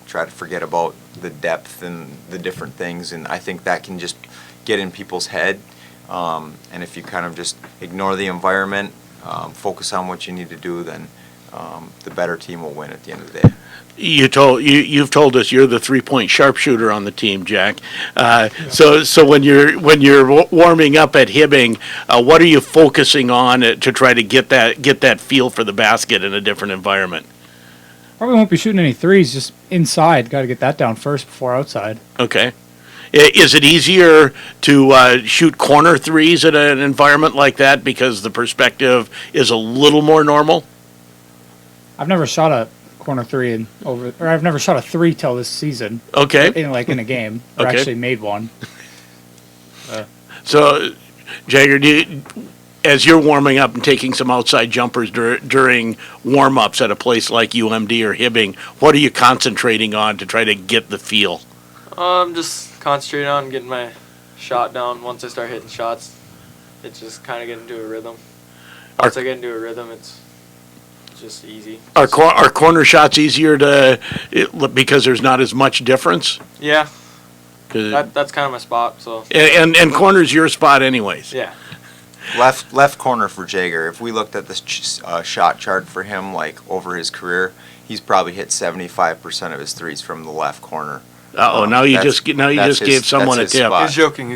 Try to forget about the depth and the different things, and I think that can just get in people's head. And if you kind of just ignore the environment, focus on what you need to do, then the better team will win at the end of the day. You've told us you're the 3-point sharpshooter on the team, Jack. So when you're warming up at Hibbing, what are you focusing on to try to get that feel for the basket in a different environment? Probably won't be shooting any threes, just inside. Got to get that down first before outside. Okay. Is it easier to shoot corner threes at an environment like that because the perspective is a little more normal? I've never shot a corner three I've never shot a three till this season. Okay. In a game. Or Okay. actually made one. So, Jagger, as you're warming up and taking some outside jumpers during warm-ups at a place like UMD or Hibbing, what are you concentrating on to try to get the feel? I'm just concentrating on getting my shot down. Once I start hitting shots, it's just kind of getting into a rhythm. Once I get into a rhythm, it's just easy. Are corner shots easier because there's not as much difference? Yeah. That's kind of my spot. So. And corner's your spot anyways. Yeah. Left corner for Jagger. If we looked at this shot chart for him, like over his career, he's probably hit 75% of his threes from the left corner. Now you just gave someone a tip. He's joking.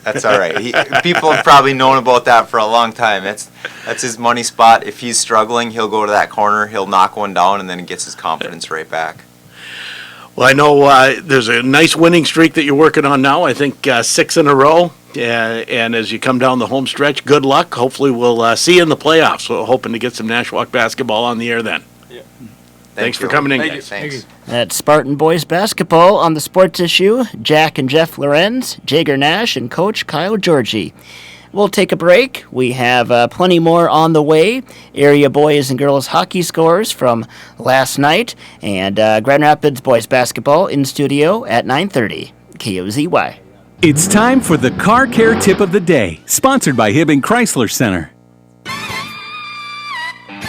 That's all right. People have probably known about that for a long time. That's his money spot. If he's struggling, he'll go to that corner, he'll knock one down, and then he gets his confidence right back. Well, I know there's a nice winning streak that you're working on now. I think 6 in a row. And as you come down the home stretch, good luck. Hopefully we'll see you in the playoffs. So hoping to get some Nashwauk basketball on the air then. Yeah. Thanks for coming in, guys. Thanks. That's Spartan Boys Basketball on the Sports Issue. Jack and Jeff Lorenz, Jagger Nash, and Coach Kyle Georgie. We'll take a break. We have plenty more on the way. Area boys and girls hockey scores from last night. And Grand Rapids Boys Basketball in studio at 9:30. KOZY. It's time for the Car Care Tip of the Day, sponsored by Hibbing Chrysler Center.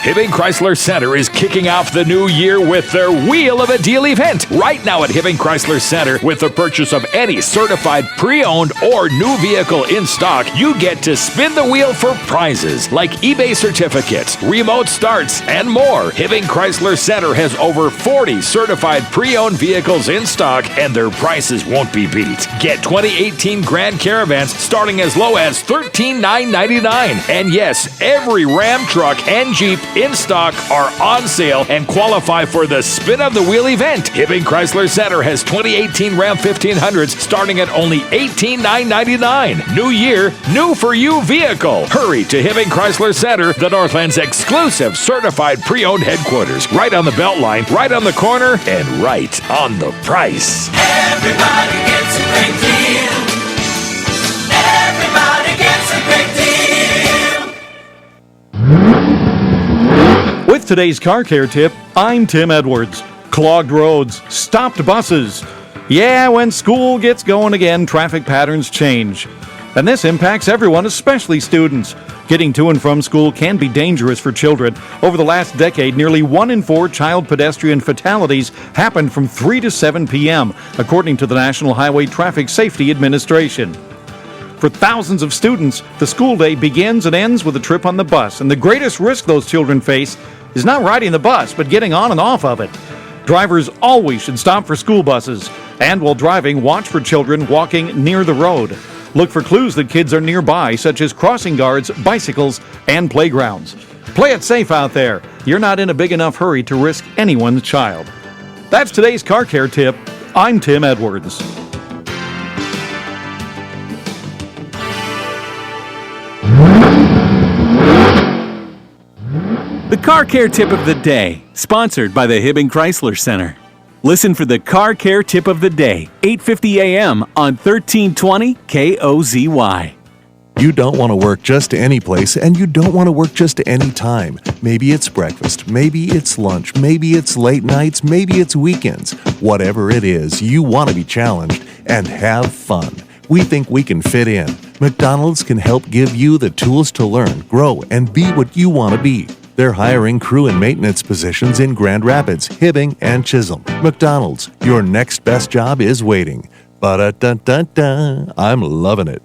Hibbing Chrysler Center is kicking off the new year with their Wheel of a Deal event. Right now at Hibbing Chrysler Center, with the purchase of any certified pre-owned or new vehicle in stock, you get to spin the wheel for prizes like eBay certificates, remote starts, and more. Hibbing Chrysler Center has over 40 certified pre-owned vehicles in stock, and their prices won't be beat. Get 2018 Grand Caravans starting as low as $13,999. And yes, every Ram truck and Jeep in stock are on sale and qualify for the Spin of the Wheel event. Hibbing Chrysler Center has 2018 Ram 1500s starting at only $18,999. New year, new for you vehicle. Hurry to Hibbing Chrysler Center, the Northland's exclusive certified pre-owned headquarters. Right on the Beltline, right on the corner, and right on the price. Everybody gets a great deal. Everybody gets a great deal. With today's car care tip, I'm Tim Edwards. Clogged roads, stopped buses. Yeah, when school gets going again, traffic patterns change. And this impacts everyone, especially students. Getting to and from school can be dangerous for children. Over the last decade, nearly 1 in 4 child pedestrian fatalities happened from 3 to 7 p.m., according to the National Highway Traffic Safety Administration. For thousands of students, the school day begins and ends with a trip on the bus, and the greatest risk those children face is not riding the bus, but getting on and off of it. Drivers always should stop for school buses, and while driving, watch for children walking near the road. Look for clues that kids are nearby, such as crossing guards, bicycles, and playgrounds. Play it safe out there. You're not in a big enough hurry to risk anyone's child. That's today's car care tip. I'm Tim Edwards. The Car Care Tip of the Day, sponsored by the Hibbing Chrysler Center. Listen for the Car Care Tip of the Day, 8:50 a.m. on 1320 KOZY. You don't want to work just any place, and you don't want to work just any time. Maybe it's breakfast, maybe it's lunch, maybe it's late nights, maybe it's weekends. Whatever it is, you want to be challenged and have fun. We think we can fit in. McDonald's can help give you the tools to learn, grow, and be what you want to be. They're hiring crew and maintenance positions in Grand Rapids, Hibbing, and Chisholm. McDonald's, your next best job is waiting. Ba-da-dun-dun-dun. I'm loving it.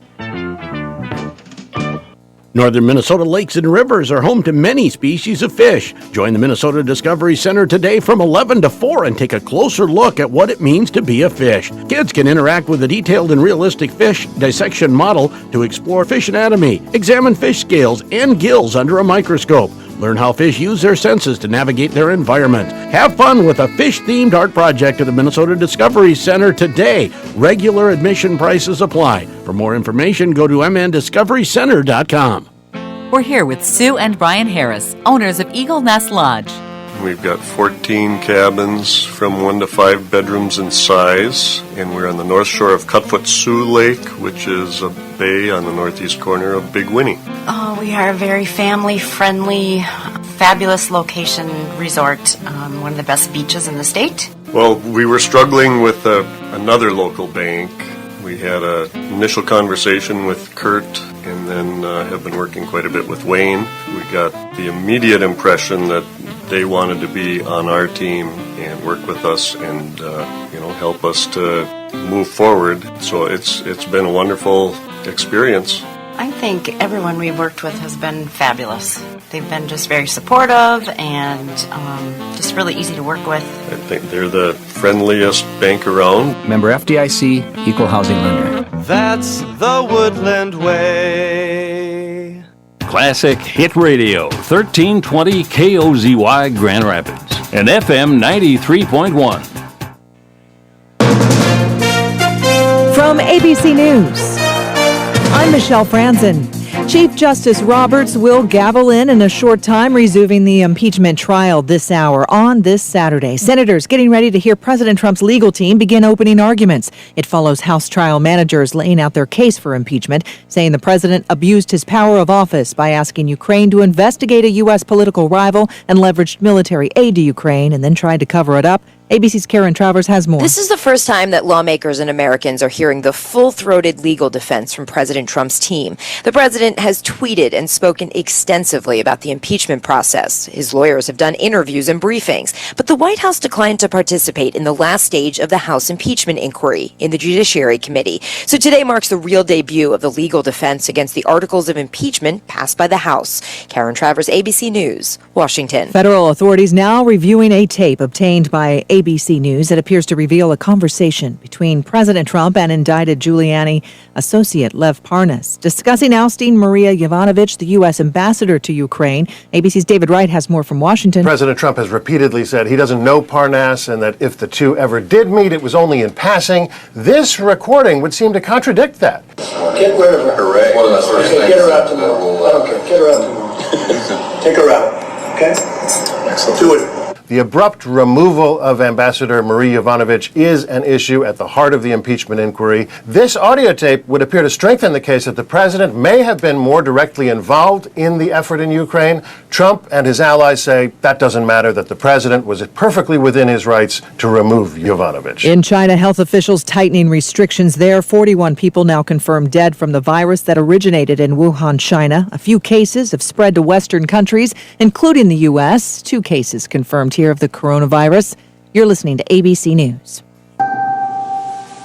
Northern Minnesota lakes and rivers are home to many species of fish. Join the Minnesota Discovery Center today from 11 to 4 and take a closer look at what it means to be a fish. Kids can interact with a detailed and realistic fish dissection model to explore fish anatomy, examine fish scales and gills under a microscope. Learn how fish use their senses to navigate their environment. Have fun with a fish-themed art project at the Minnesota Discovery Center today. Regular admission prices apply. For more information, go to mndiscoverycenter.com. We're here with Sue and Brian Harris, owners of Eagle Nest Lodge. We've got 14 cabins from 1 to 5 bedrooms in size, and we're on the north shore of Cutfoot Sioux Lake, which is a bay on the northeast corner of Big Winnie. Oh, we are a very family-friendly, fabulous location resort, one of the best beaches in the state. Well, we were struggling with another local bank. We had an initial conversation with Kurt and then have been working quite a bit with Wayne. We got the immediate impression that they wanted to be on our team and work with us and help us to move forward. So it's been a wonderful experience. I think everyone we've worked with has been fabulous. They've been just very supportive and just really easy to work with. I think they're the friendliest bank around. Member FDIC, Equal Housing Lender. That's the Woodland Way. Classic Hit Radio, 1320 KOZY Grand Rapids, and FM 93.1. From ABC News, I'm Michelle Franzen. Chief Justice Roberts will gavel in a short time, resuming the impeachment trial this hour on this Saturday. Senators getting ready to hear President Trump's legal team begin opening arguments. It follows House trial managers laying out their case for impeachment, saying the president abused his power of office by asking Ukraine to investigate a U.S. political rival and leveraged military aid to Ukraine and then tried to cover it up ABC's Karen Travers has more. This is the first time that lawmakers and Americans are hearing the full-throated legal defense from President Trump's team. The president has tweeted and spoken extensively about the impeachment process. His lawyers have done interviews and briefings, but the White House declined to participate in the last stage of the House impeachment inquiry in the Judiciary Committee. So today marks the real debut of the legal defense against the articles of impeachment passed by the House. Karen Travers, ABC News, Washington. Federal authorities now reviewing a tape obtained by ABC News that appears to reveal a conversation between President Trump and indicted Giuliani associate Lev Parnas discussing ousting Maria Yovanovitch, the U.S. ambassador to Ukraine. ABC's David Wright has more from Washington. President Trump has repeatedly said he doesn't know Parnas and that if the two ever did meet, it was only in passing. This recording would seem to contradict that. Get rid of her. Hooray. Okay, get her out tomorrow. I don't care. Get her out tomorrow. Take her out. Okay? Excellent. Do it. The abrupt removal of Ambassador Maria Yovanovitch is an issue at the heart of the impeachment inquiry. This audio tape would appear to strengthen the case that the president may have been more directly involved in the effort in Ukraine. Trump and his allies say that doesn't matter, that the president was perfectly within his rights to remove Yovanovitch. In China, health officials tightening restrictions there. 41 people now confirmed dead from the virus that originated in Wuhan, China. A few cases have spread to Western countries, including the U.S. 2 cases confirmed here of the coronavirus. You're listening to ABC News.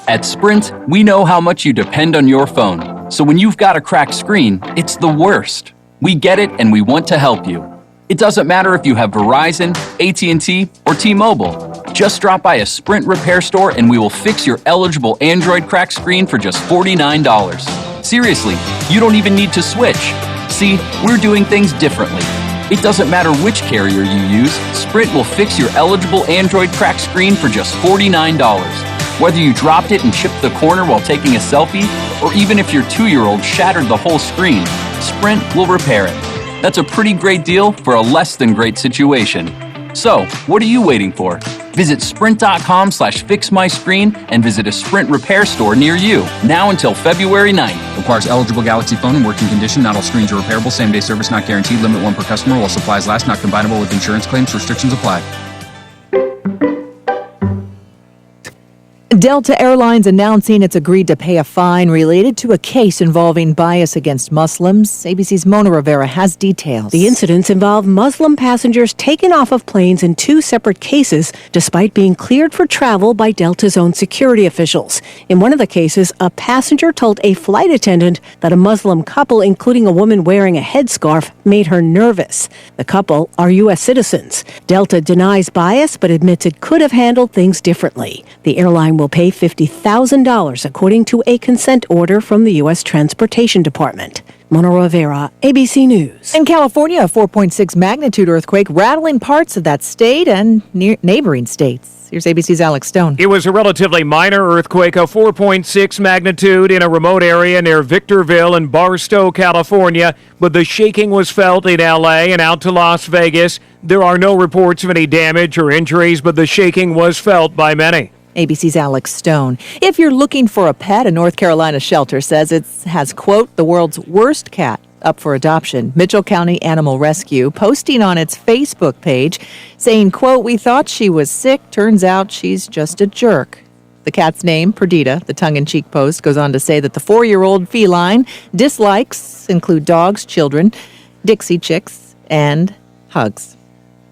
At Sprint, we know how much you depend on your phone. So when you've got a cracked screen, it's the worst. We get it and we want to help you. It doesn't matter if you have Verizon, AT&T, or T-Mobile. Just drop by a Sprint repair store and we will fix your eligible Android cracked screen for just $49. Seriously, you don't even need to switch. See, we're doing things differently. It doesn't matter which carrier you use, Sprint will fix your eligible Android cracked screen for just $49. Whether you dropped it and chipped the corner while taking a selfie, or even if your 2-year-old shattered the whole screen, Sprint will repair it. That's a pretty great deal for a less than great situation. So, what are you waiting for? Visit sprint.com/fixmyscreen and visit a Sprint repair store near you. Now until February 9th. Requires eligible Galaxy phone and working condition. Not all screens are repairable. Same-day service not guaranteed. Limit 1 per customer while supplies last. Not combinable with insurance claims. Restrictions apply. Delta Airlines announcing it's agreed to pay a fine related to a case involving bias against Muslims. ABC's Mona Rivera has details. The incidents involve Muslim passengers taken off of planes in 2 separate cases, despite being cleared for travel by Delta's own security officials. In one of the cases, a passenger told a flight attendant that a Muslim couple, including a woman wearing a headscarf, made her nervous. The couple are U.S. citizens. Delta denies bias, but admits it could have handled things differently. The airline will pay $50,000 according to a consent order from the U.S. Transportation Department. Mona Rivera, ABC News. In California, a 4.6 magnitude earthquake rattling parts of that state and neighboring states. Here's ABC's Alex Stone. It was a relatively minor earthquake of 4.6 magnitude in a remote area near Victorville in Barstow, California, but the shaking was felt in L.A. and out to Las Vegas. There are no reports of any damage or injuries, but the shaking was felt by many. ABC's Alex Stone. If you're looking for a pet, a North Carolina shelter says it has, quote, the world's worst cat up for adoption. Mitchell County Animal Rescue posting on its Facebook page saying, quote, we thought she was sick. Turns out she's just a jerk. The cat's name, Perdita, the tongue-in-cheek post, goes on to say that the 4-year-old feline dislikes include dogs, children, Dixie chicks, and hugs.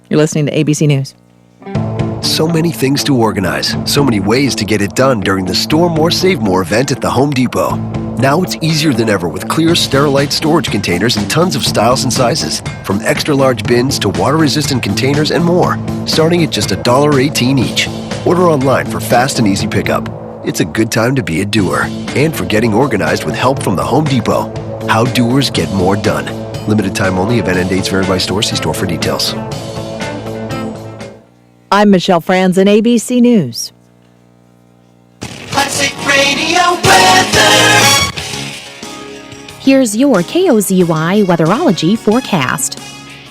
You're listening to ABC News. So many things to organize, so many ways to get it done during the Store More Save More event at the Home Depot. Now it's easier than ever with clear Sterilite storage containers in tons of styles and sizes, from extra large bins to water-resistant containers and more, starting at just $1.18 each. Order online for fast and easy pickup. It's a good time to be a doer, and for getting organized with help from the Home Depot. How doers get more done. Limited time only. Event end dates vary by store. See store for details. I'm Michelle Franzen, ABC News. Classic Radio weather. Here's your KOZY weatherology forecast.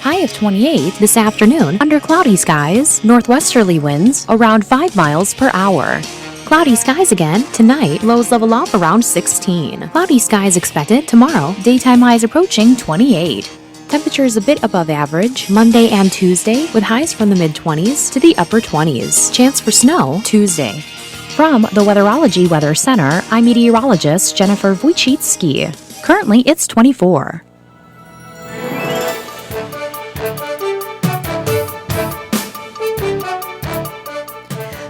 High of 28 this afternoon under cloudy skies, northwesterly winds around 5 miles per hour. Cloudy skies again tonight, lows level off around 16. Cloudy skies expected tomorrow, daytime highs approaching 28. Temperatures a bit above average Monday and Tuesday, with highs from the mid-20s to the upper 20s. Chance for snow Tuesday. From the Weatherology Weather Center, I'm meteorologist Jennifer Wojcicki. Currently, it's 24.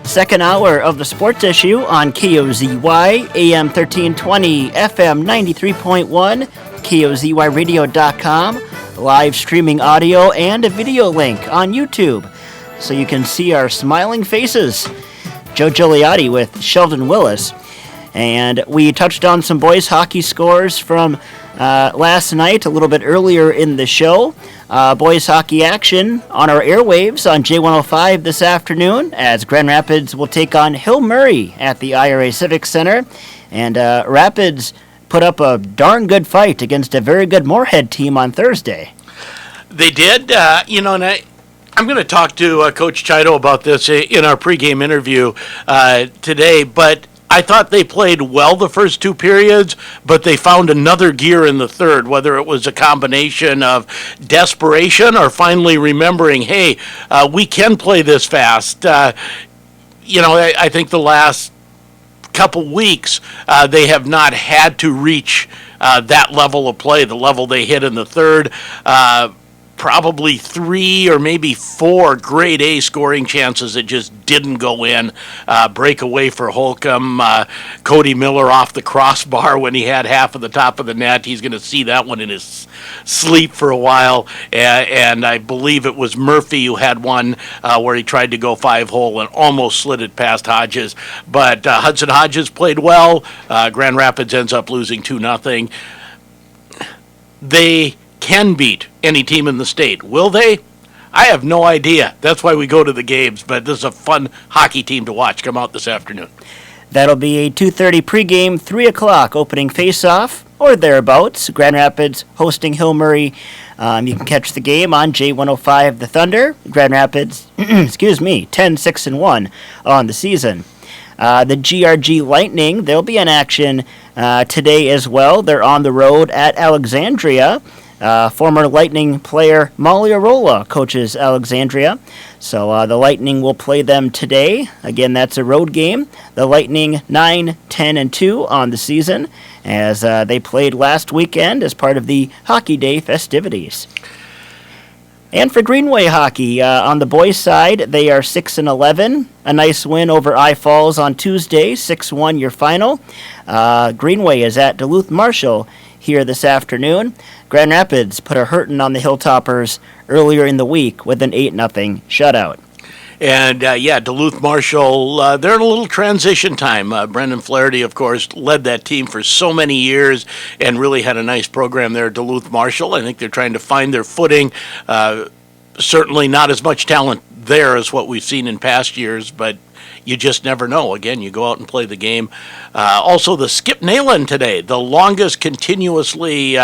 Second hour of the Sports Issue on KOZY, AM 1320, FM 93.1, KOZYradio.com, live streaming audio and a video link on YouTube, so you can see our smiling faces. Joe Gigliotti with Sheldon Willis. And we touched on some boys hockey scores from last night, a little bit earlier in the show. Boys hockey action on our airwaves on J105 this afternoon, as Grand Rapids will take on Hill Murray at the IRA Civic Center. And Rapids put up a darn good fight against a very good Moorhead team on Thursday. They did, and I'm going to talk to Coach Chido about this in our pregame interview today, but I thought they played well the first two periods, but they found another gear in the third, whether it was a combination of desperation or finally remembering, hey, we can play this fast. I think the last couple weeks they have not had to reach that level of play, the level they hit in the third. Probably 3 or maybe 4 grade A scoring chances that just didn't go in. Breakaway for Holcomb. Cody Miller off the crossbar when he had half of the top of the net. He's going to see that one in his sleep for a while. And I believe it was Murphy who had one where he tried to go 5-hole and almost slid it past Hodges. But Hudson Hodges played well. Grand Rapids ends up losing 2-0. They can beat any team in the state. Will they? I have no idea. That's why we go to the games, but this is a fun hockey team to watch. Come out this afternoon. That'll be a 2:30 pregame, 3 o'clock opening face-off, or thereabouts. Grand Rapids hosting Hill Murray. You can catch the game on J105 The Thunder. Grand Rapids, 10-6-1 on the season. The GRG Lightning, they'll be in action today as well. They're on the road at Alexandria. Former Lightning player Molly Arola coaches Alexandria. So the Lightning will play them today. Again, that's a road game. The Lightning 9-10-2 on the season, as they played last weekend as part of the Hockey Day festivities. And for Greenway hockey, on the boys' side, they are 6-11. A nice win over I Falls on Tuesday, 6-1 your final. Greenway is at Duluth Marshall here this afternoon. Grand Rapids put a hurtin' on the Hilltoppers earlier in the week with an 8-0 shutout. And, Duluth Marshall, they're in a little transition time. Brendan Flaherty, of course, led that team for so many years and really had a nice program there at Duluth Marshall. I think they're trying to find their footing. Certainly not as much talent there as what we've seen in past years, but you just never know. Again, you go out and play the game. Also, the Skip Nayland today, the longest continuously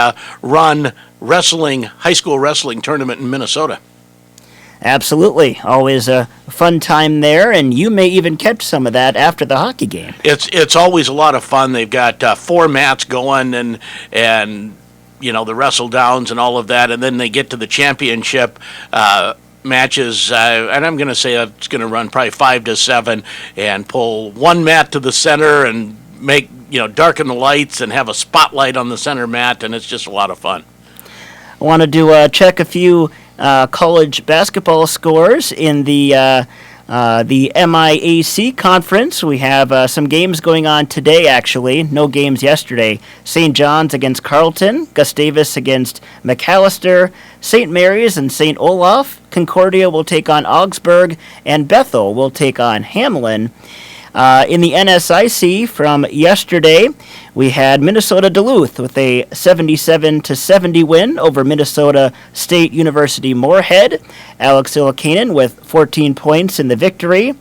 run high school wrestling tournament in Minnesota. Absolutely. Always a fun time there, and you may even catch some of that after the hockey game. It's always a lot of fun. They've got 4 mats going and the wrestle downs and all of that, and then they get to the championship matches, and I'm going to say it's going to run probably 5 to 7 and pull one mat to the center and make, darken the lights and have a spotlight on the center mat, and it's just a lot of fun. I wanted to check a few college basketball scores in the MIAC conference. We have some games going on today, actually. No games yesterday. St. John's against Carleton, Gustavus against McAllister, St. Mary's and St. Olaf. Concordia will take on Augsburg, and Bethel will take on Hamlin. In the NSIC from yesterday, we had Minnesota Duluth with a 77-70 win over Minnesota State University Moorhead. Alex Ilikanen with 14 points in the victory.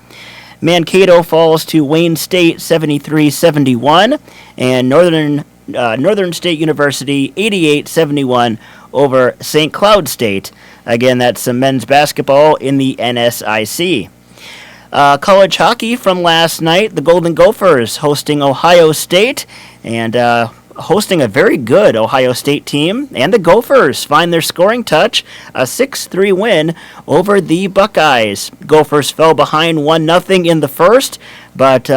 Mankato falls to Wayne State 73-71, and Northern State University 88-71 over St. Cloud State. Again, that's some men's basketball in the NSIC. College hockey from last night, the Golden Gophers hosting Ohio State, and hosting a very good Ohio State team, and the Gophers find their scoring touch, a 6-3 win over the Buckeyes. Gophers fell behind 1-0 in the first, but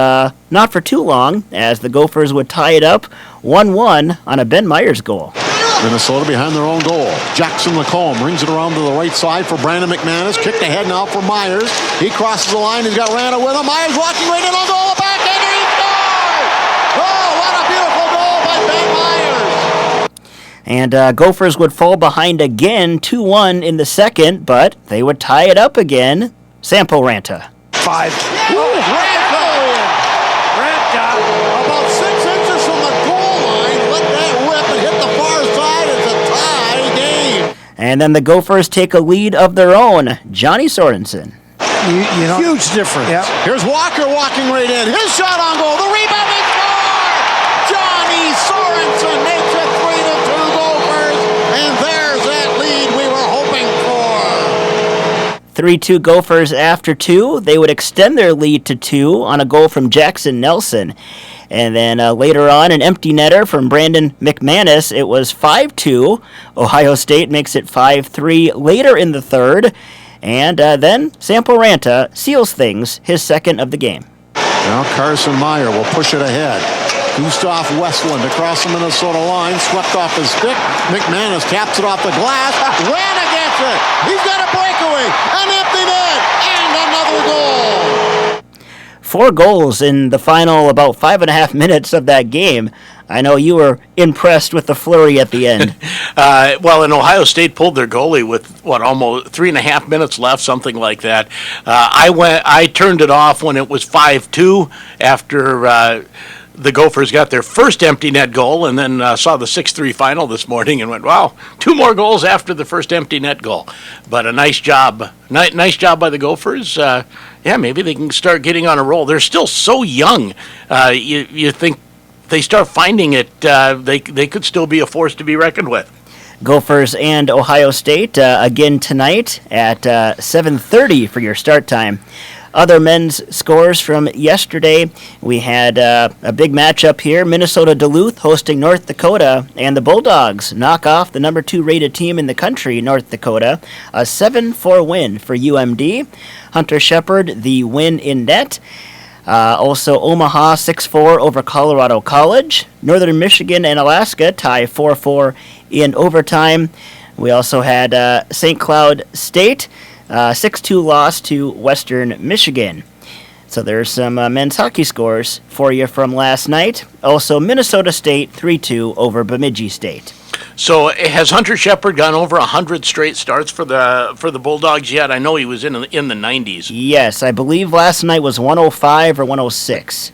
not for too long, as the Gophers would tie it up 1-1 on a Ben Myers goal. Minnesota behind their own goal. Jackson Lacombe brings it around to the right side for Brandon McManus. Kicked ahead now for Myers. He crosses the line. He's got Rana with him. Myers walking right in on goal. Back and he scores! Oh, what a beautiful goal by Ben Myers! And Gophers would fall behind again 2-1 in the second, but they would tie it up again. Sampo Ranta. 5. Ranta! About 6 inches from the goal line. Let that whip and hit the far side. It's a tie game. And then the Gophers take a lead of their own. Johnny Sorensen. You know, huge difference. Yep. Here's Walker walking right in. His shot on goal. The rebound and score! Johnny Sorensen makes it 3-2 Gophers. And there's that lead we were hoping for. 3-2 Gophers after 2. They would extend their lead to 2 on a goal from Jackson Nelson. And then later on, an empty netter from Brandon McManus. It was 5-2. Ohio State makes it 5-3 later in the third. And then Sampo Ranta seals things, his second of the game. Now Carson Meyer will push it ahead. Gustav Westland across the Minnesota line, swept off his stick. McManus taps it off the glass. Rana gets it. He's got a breakaway. An empty net. And another goal. 4 goals in the final about 5.5 minutes of that game. I know you were impressed with the flurry at the end. Well, and Ohio State pulled their goalie with almost 3.5 minutes left, something like that. I turned it off when it was 5-2 after the Gophers got their first empty net goal, and then saw the 6-3 final this morning and went, wow, 2 more goals after the first empty net goal. But a nice job. Nice job by the Gophers. Yeah, maybe they can start getting on a roll. They're still so young. You think they start finding it, they could still be a force to be reckoned with. Gophers and Ohio State again tonight at 7:30 for your start time. Other men's scores from yesterday, we had a big matchup here. Minnesota Duluth hosting North Dakota, and the Bulldogs knock off the number 2 rated team in the country, North Dakota. A 7-4 win for UMD. Hunter Shepard, the win in net. Also, Omaha 6-4 over Colorado College. Northern Michigan and Alaska tie 4-4 in overtime. We also had St. Cloud State 6-2 loss to Western Michigan. So there's some men's hockey scores for you from last night. Also, Minnesota State 3-2 over Bemidji State. So has Hunter Shepard gone over 100 straight starts for the Bulldogs yet? I know he was in the 90s. Yes, I believe last night was 105 or 106.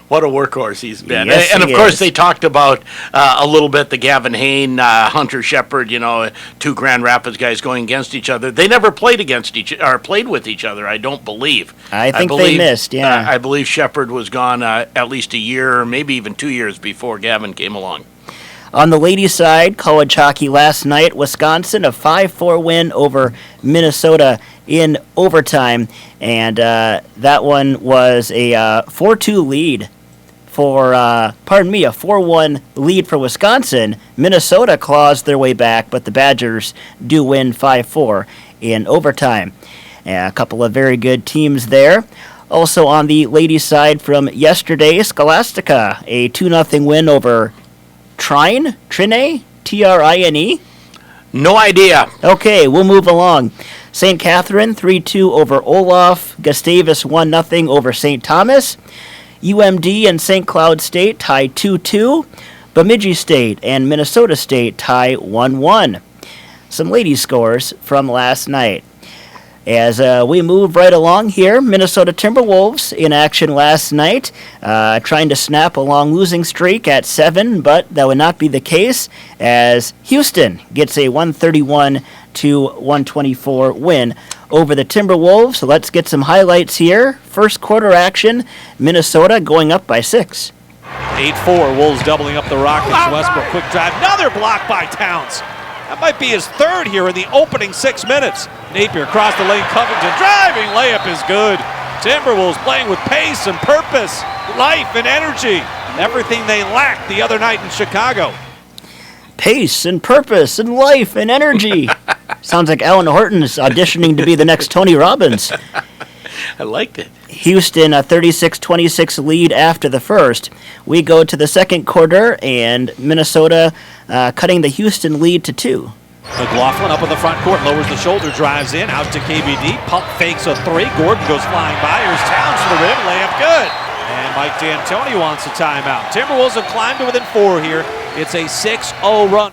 What a workhorse he's been. Yes, and of he course, is. they talked about a little bit the Gavin Hayne, Hunter Shepard, 2 Grand Rapids guys going against each other. They never played with each other, I don't believe. I think they missed, yeah. I believe Shepard was gone at least a year or maybe even 2 years before Gavin came along. On the ladies' side, college hockey last night, Wisconsin, a 5-4 win over Minnesota in overtime. And that one was a 4-2 lead for, a 4-1 lead for Wisconsin. Minnesota claws their way back, but the Badgers do win 5-4 in overtime. A couple of very good teams there. Also on the ladies' side from yesterday, Scholastica, a 2-0 win over Trine? Trine? No idea. Okay, we'll move along. St. Catherine, 3-2 over Olaf. Gustavus, 1-0 over St. Thomas. UMD and St. Cloud State tie 2-2. Bemidji State and Minnesota State tie 1-1. Some ladies' scores from last night. As we move right along here, Minnesota Timberwolves in action last night, trying to snap a long losing streak at 7, but that would not be the case as Houston gets a 131-124 win over the Timberwolves. So let's get some highlights here. First quarter action, Minnesota going up by 6. 8-4, Wolves doubling up the Rockets. Westbrook, quick drive, another block by Towns. That might be his third here in the opening 6 minutes. Napier across the lane, Covington driving, layup is good. Timberwolves playing with pace and purpose, life and energy. Everything they lacked the other night in Chicago. Pace and purpose and life and energy. Sounds like Alan Horton is auditioning to be the next Tony Robbins. I liked it. Houston, a 36-26 lead after the first. We go to the second quarter, and Minnesota cutting the Houston lead to 2. McLaughlin up in the front court, lowers the shoulder, drives in, out to KBD, pump fakes a 3. Gordon goes flying by, here's Towns to the rim, layup good. And Mike D'Antoni wants a timeout. Timberwolves have climbed to within 4 here. It's a 6-0 run.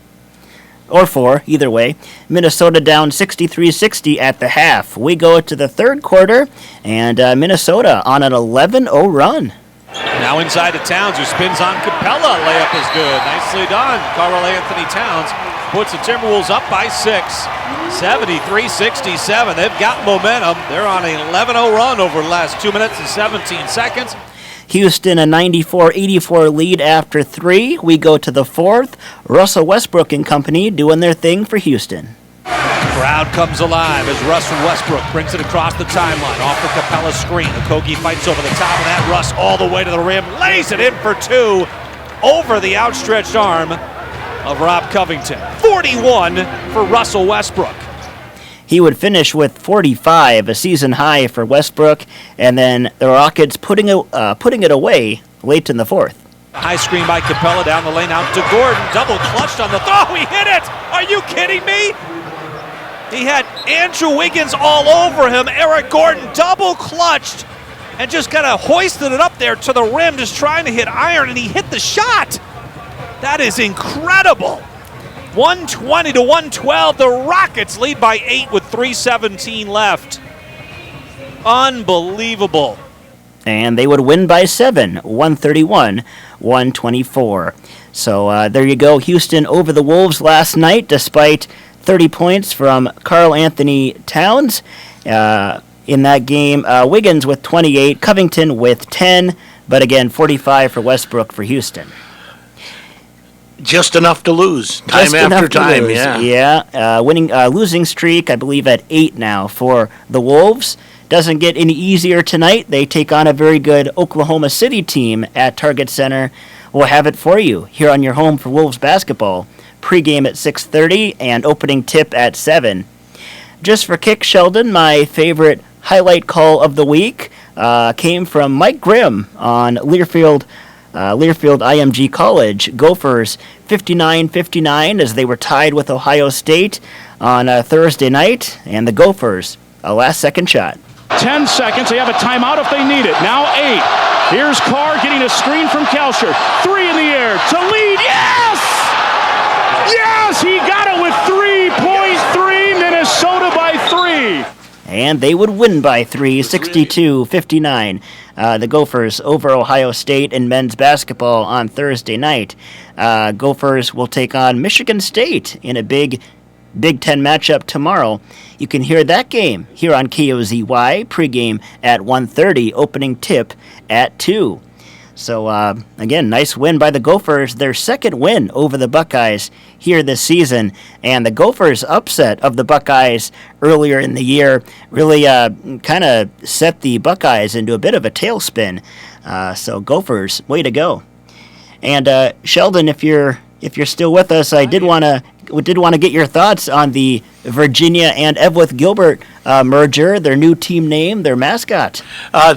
Or 4, either way. Minnesota down 63-60 at the half. We go to the third quarter, and Minnesota on an 11-0 run. Now inside to Towns, who spins on Capella. Layup is good. Nicely done. Karl Anthony Towns puts the Timberwolves up by 6. 73-67. They've got momentum. They're on an 11-0 run over the last 2 minutes and 17 seconds. Houston, a 94-84 lead after 3. We go to the fourth. Russell Westbrook and company doing their thing for Houston. Crowd comes alive as Russell Westbrook brings it across the timeline off the Capella screen. Okogie fights over the top of that. Russ all the way to the rim, lays it in for 2 over the outstretched arm of Rob Covington. 41 for Russell Westbrook. He would finish with 45, a season high for Westbrook, and then the Rockets putting it away late in the fourth. High screen by Capella down the lane out to Gordon. Double clutched on the throw. He hit it. Are you kidding me? He had Andrew Wiggins all over him. Eric Gordon double clutched and just kind of hoisted it up there to the rim, just trying to hit iron, and he hit the shot. That is incredible. 120-112. The Rockets lead by 8 with 3:17 left. Unbelievable. And they would win by 7, 131-124. So there you go. Houston over the Wolves last night, despite 30 points from Karl Anthony Towns. In that game, Wiggins with 28, Covington with 10, but again, 45 for Westbrook for Houston. Just enough to lose, time Just after enough to time, lose. yeah. Losing streak, I believe, at 8 now for the Wolves. Doesn't get any easier tonight. They take on a very good Oklahoma City team at Target Center. We'll have it for you here on your home for Wolves basketball. Pre-game at 6:30 and opening tip at 7. Just for kick, Sheldon, my favorite highlight call of the week came from Mike Grimm on Learfield IMG College. Gophers 59-59 as they were tied with Ohio State on Thursday night, and the Gophers, a last-second shot. 10 seconds. They have a timeout if they need it. Now 8. Here's Carr getting a screen from Kelcher. 3 in the air to lead. Yes! Yes! He got it with 3.3. Minnesota by 3. And they would win by 3, 62-59. The Gophers over Ohio State in men's basketball on Thursday night. Gophers will take on Michigan State in a Big Ten matchup tomorrow. You can hear that game here on KOZY, pregame at 1:30, opening tip at 2. So, again, nice win by the Gophers, their second win over the Buckeyes here this season. And the Gophers' upset of the Buckeyes earlier in the year really kind of set the Buckeyes into a bit of a tailspin. So, Gophers, way to go. And, Sheldon, if you're still with us, I did want to get your thoughts on the Virginia and Evlith Gilbert merger, their new team name, their mascot.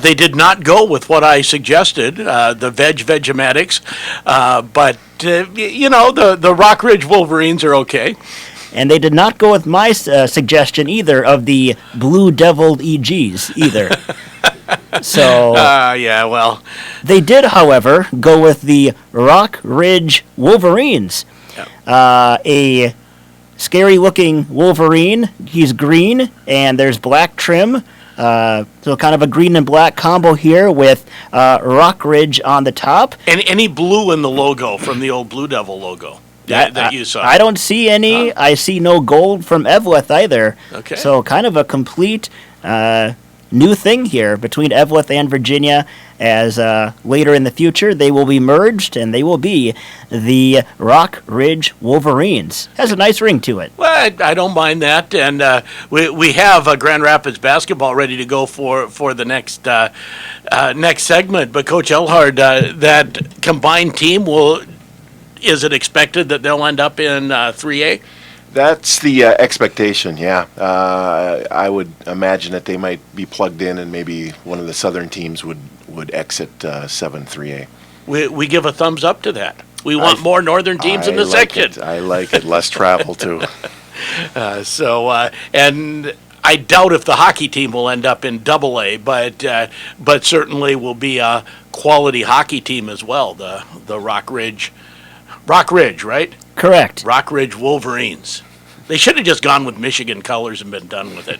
They did not go with what I suggested, the Vegematics, but the Rock Ridge Wolverines are okay. And they did not go with my suggestion either of the Blue Deviled EGs either. So yeah, well, they did, however, go with the Rock Ridge Wolverines. A scary-looking Wolverine. He's green, and there's black trim. So kind of a green and black combo here with Rock Ridge on the top. And any blue in the logo from the old Blue Devil logo that you saw? I don't see any. I see no gold from Evlith either. Okay. So kind of a complete new thing here between Evelyn and Virginia, as later in the future they will be merged and they will be the Rock Ridge Wolverines. Has a nice ring to it. Well, I don't mind that, and we have Grand Rapids basketball ready to go for the next segment. But Coach Elhard, that combined team is it expected that they'll end up in 3A? That's the expectation, yeah. I would imagine that they might be plugged in, and maybe one of the southern teams would exit 7-3A. We give a thumbs up to that. We want more northern teams in the section. I like it. Less travel, too. And I doubt if the hockey team will end up in AA, but certainly will be a quality hockey team as well, the Rock Ridge, right? Correct. Rock Ridge Wolverines. They should have just gone with Michigan colors and been done with it.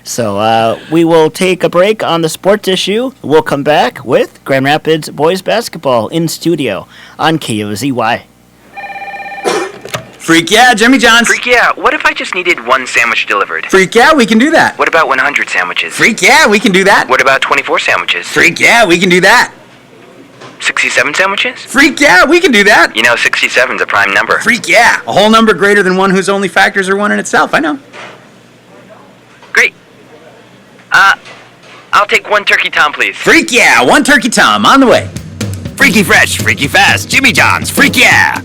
So we will take a break on the sports issue. We'll come back with Grand Rapids boys basketball in studio on KOZY. Freak yeah, Jimmy John's. Freak yeah, what if I just needed one sandwich delivered? Freak yeah, we can do that. What about 100 sandwiches? Freak yeah, we can do that. What about 24 sandwiches? Freak yeah, we can do that. 67 sandwiches? Freak yeah, we can do that. You know, 67's a prime number. Freak yeah, a whole number greater than one whose only factors are one in itself, I know. Great. I'll take one turkey tom, please. Freak yeah, one turkey tom, on the way. Freaky fresh, freaky fast, Jimmy John's, freak yeah.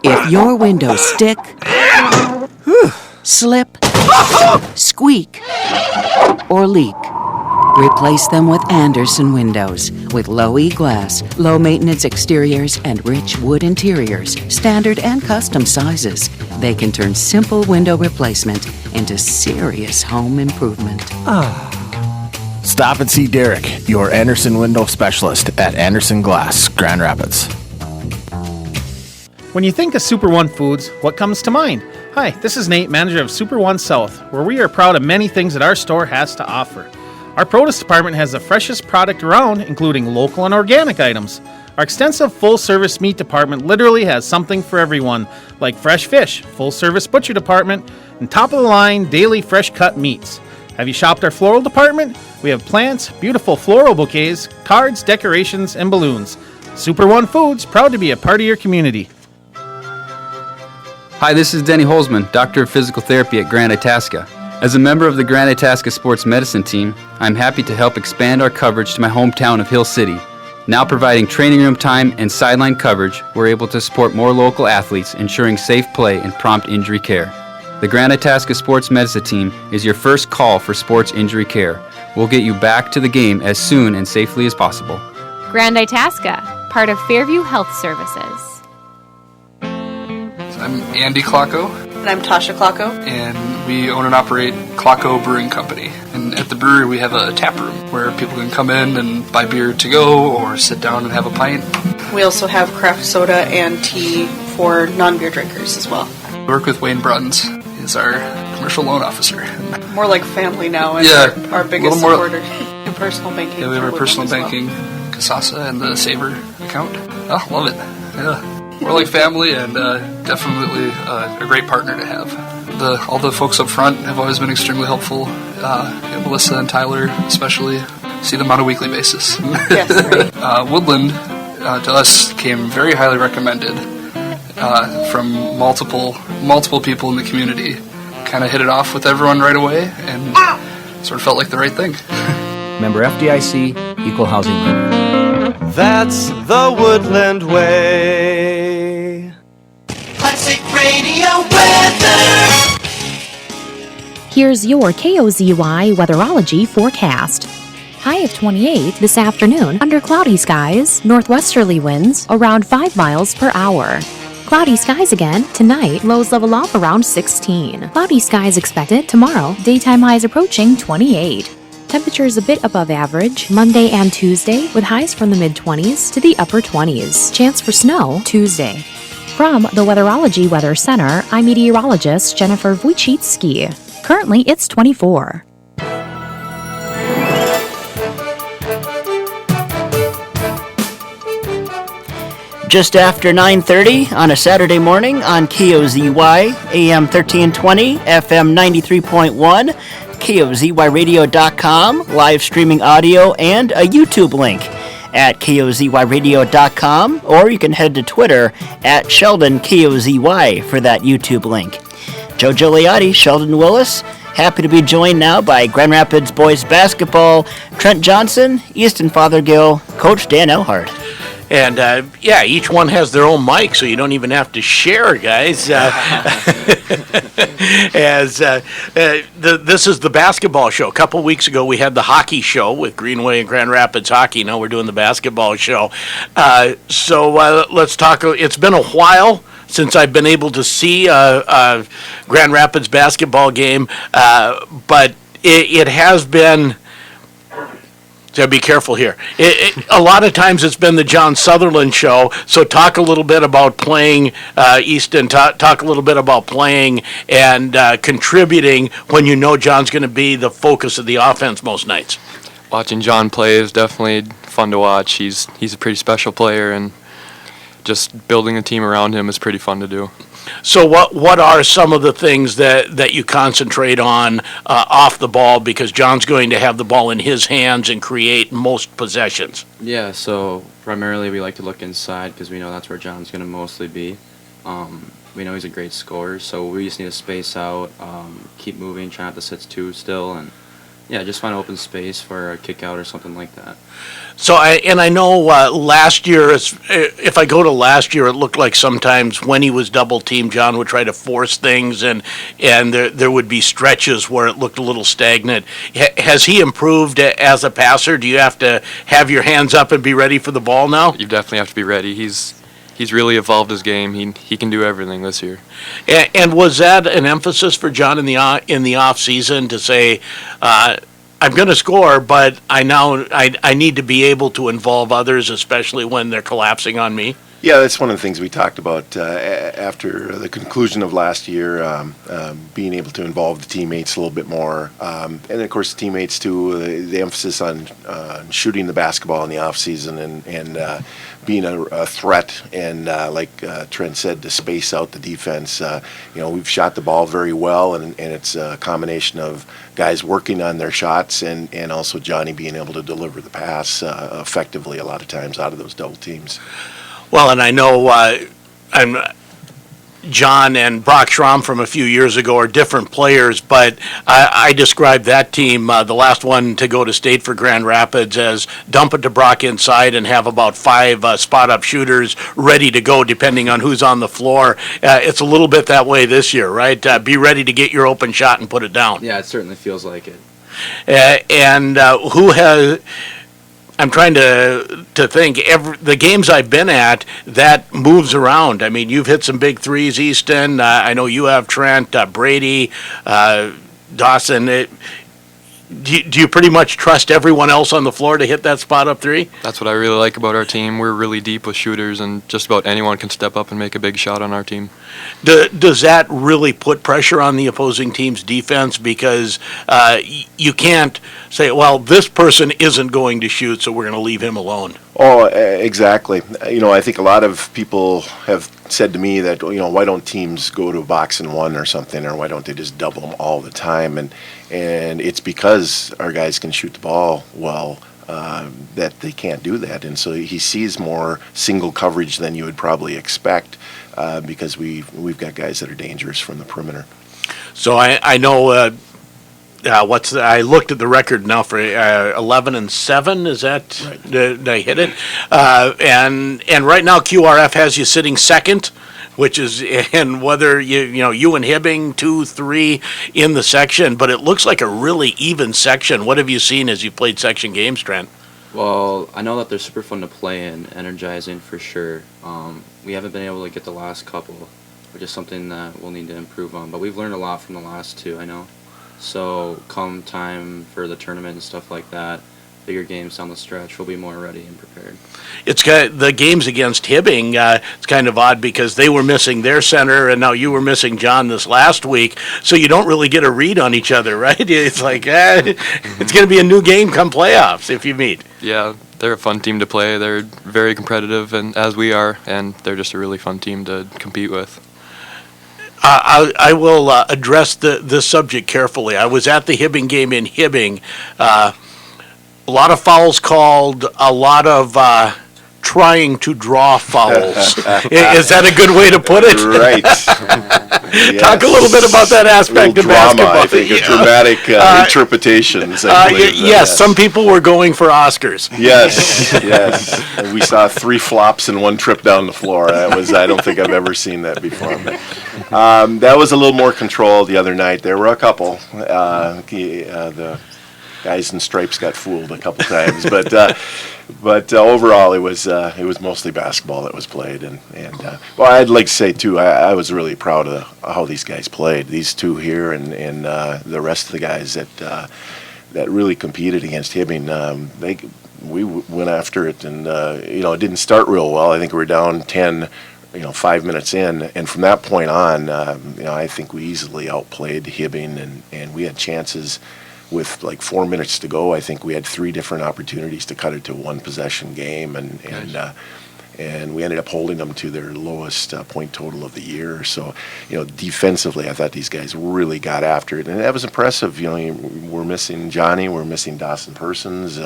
If your windows stick, slip, squeak, or leak, replace them with Andersen windows. With low E-glass, low maintenance exteriors, and rich wood interiors, standard and custom sizes, they can turn simple window replacement into serious home improvement. Stop and see Derek, your Andersen window specialist at Andersen Glass, Grand Rapids. When you think of Super One Foods, what comes to mind? Hi, this is Nate, manager of Super One South, where we are proud of many things that our store has to offer. Our produce department has the freshest product around, including local and organic items. Our extensive full-service meat department literally has something for everyone, like fresh fish, full-service butcher department, and top-of-the-line daily fresh-cut meats. Have you shopped our floral department? We have plants, beautiful floral bouquets, cards, decorations, and balloons. Super One Foods, proud to be a part of your community. Hi, this is Denny Holzman, Doctor of Physical Therapy at Grand Itasca. As a member of the Grand Itasca Sports Medicine team, I'm happy to help expand our coverage to my hometown of Hill City. Now providing training room time and sideline coverage, we're able to support more local athletes, ensuring safe play and prompt injury care. The Grand Itasca Sports Medicine team is your first call for sports injury care. We'll get you back to the game as soon and safely as possible. Grand Itasca, part of Fairview Health Services. I'm Andy Klocko. And I'm Tasha Klocko. And we own and operate Klocko Brewing Company. And at the brewery we have a tap room where people can come in and buy beer to go or sit down and have a pint. We also have craft soda and tea for non-beer drinkers as well. We work with Wayne Bruns. He's our commercial loan officer. More like family now, and yeah, our biggest supporter in personal banking. Yeah, we have our personal banking, Kasasa, and the Saver account. Oh, love it. Yeah. We're like family, and definitely a great partner to have. All the folks up front have always been extremely helpful. Melissa and Tyler especially. See them on a weekly basis. Yes, right. Woodland to us came very highly recommended from multiple people in the community. Kind of hit it off with everyone right away, and sort of felt like the right thing. Member FDIC, Equal Housing Lender. That's the Woodland Way. Classic Radio weather. Here's your KOZY weatherology forecast. High of 28 this afternoon under cloudy skies, northwesterly winds around 5 miles per hour. Cloudy skies again tonight, lows level off around 16. Cloudy skies expected tomorrow, daytime highs approaching 28. Temperatures a bit above average Monday and Tuesday, with highs from the mid-20s to the upper 20s. Chance for snow Tuesday. From the Weatherology Weather Center, I'm meteorologist Jennifer Wojcicki. Currently, it's 24. just after 9:30 on a Saturday morning on KOZY, AM 1320, FM 93.1, KOZYradio.com, live streaming audio, and a YouTube link at KOZYradio.com, or you can head to Twitter at Sheldon KOZY for that YouTube link. Joe Gigliotti, Sheldon Willis, happy to be joined now by Grand Rapids boys basketball, Trent Johnson, Easton Fothergill, Coach Dan Elhart. And, each one has their own mic, so you don't even have to share, guys. This is the basketball show. A couple weeks ago, we had the hockey show with Greenway and Grand Rapids Hockey. Now we're doing the basketball show. Let's talk. It's been a while since I've been able to see a Grand Rapids basketball game, but it has been... So be careful here. A lot of times it's been the John Sutherland show. So talk a little bit about playing, Easton. Talk a little bit about playing and contributing when you know John's going to be the focus of the offense most nights. Watching John play is definitely fun to watch. He's a pretty special player, and just building a team around him is pretty fun to do. So what are some of the things that you concentrate on off the ball, because John's going to have the ball in his hands and create most possessions? Yeah, so primarily we like to look inside because we know that's where John's going to mostly be. We know he's a great scorer, so we just need to space out, keep moving, try not to sit too still, and just find open space for a kick out or something like that. So I know last year, if I go to last year, it looked like sometimes when he was double teamed, John would try to force things, and there would be stretches where it looked a little stagnant. Has he improved as a passer? Do you have to have your hands up and be ready for the ball now? You definitely have to be ready. He's really evolved his game. He can do everything this year. And was that an emphasis for John in the off season to say, I'm going to score, but I need to be able to involve others, especially when they're collapsing on me? Yeah, that's one of the things we talked about after the conclusion of last year, being able to involve the teammates a little bit more. And, of course, the teammates, too, the emphasis on shooting the basketball in the offseason and being a threat. And like Trent said, to space out the defense. We've shot the ball very well, and it's a combination of guys working on their shots and also Johnny being able to deliver the pass effectively a lot of times out of those double teams. Well, and I know John and Brock Schramm from a few years ago are different players, but I described that team, the last one to go to state for Grand Rapids, as dump it to Brock inside and have about 5 spot-up shooters ready to go depending on who's on the floor. It's a little bit that way this year, right? Be ready to get your open shot and put it down. Yeah, it certainly feels like it. Who has... I'm trying to think. The games I've been at, that moves around. I mean, you've hit some big threes, Easton. I know you have, Trent, Brady, Dawson. Do you pretty much trust everyone else on the floor to hit that spot-up three? That's what I really like about our team. We're really deep with shooters, and just about anyone can step up and make a big shot on our team. Does that really put pressure on the opposing team's defense? Because you can't say, well, this person isn't going to shoot, so we're going to leave him alone. Oh, exactly. I think a lot of people have said to me that, why don't teams go to a box and one or something, or why don't they just double them all the time? And it's because our guys can shoot the ball well that they can't do that. And so he sees more single coverage than you would probably expect because we've got guys that are dangerous from the perimeter. So I know. I looked at the record now for 11-7. Is that right? Did I hit it? And right now QRF has you sitting second, which is, and whether you and Hibbing 2-3 in the section, but it looks like a really even section. What have you seen as you played section games, Trent? Well, I know that they're super fun to play and energizing for sure. We haven't been able to get the last couple, which is something that we'll need to improve on. But we've learned a lot from the last two, I know. So come time for the tournament and stuff like that, bigger games down the stretch, we'll be more ready and prepared. It's the games against Hibbing. It's kind of odd because they were missing their center, and now you were missing John this last week. So you don't really get a read on each other, right? It's like it's going to be a new game come playoffs if you meet. Yeah, they're a fun team to play. They're very competitive, and as we are, and they're just a really fun team to compete with. I will address this subject carefully. I was at the Hibbing game in Hibbing. A lot of fouls called, a lot of trying to draw fouls. Is that a good way to put it? Right. Talk a little bit about that aspect of drama, basketball. I think, dramatic interpretations. Yes, some people were going for Oscars. Yes, yes. And we saw 3 flops and 1 trip down the floor. I don't think I've ever seen that before. That was a little more controlled the other night. There were a couple. The guys in stripes got fooled a couple times, but overall it was mostly basketball that was played, and well, I'd like to say too, I was really proud of how these guys played. These two here and the rest of the guys that really competed against Hibbing. We went after it, and it didn't start real well. I think we were down 10. 5 minutes in, and from that point on, I think we easily outplayed Hibbing, and we had chances with like 4 minutes to go. I think we had 3 different opportunities to cut it to a 1-possession game, and we ended up holding them to their lowest point total of the year. So, defensively, I thought these guys really got after it, and that was impressive. We're missing Johnny, we're missing Dawson Persons,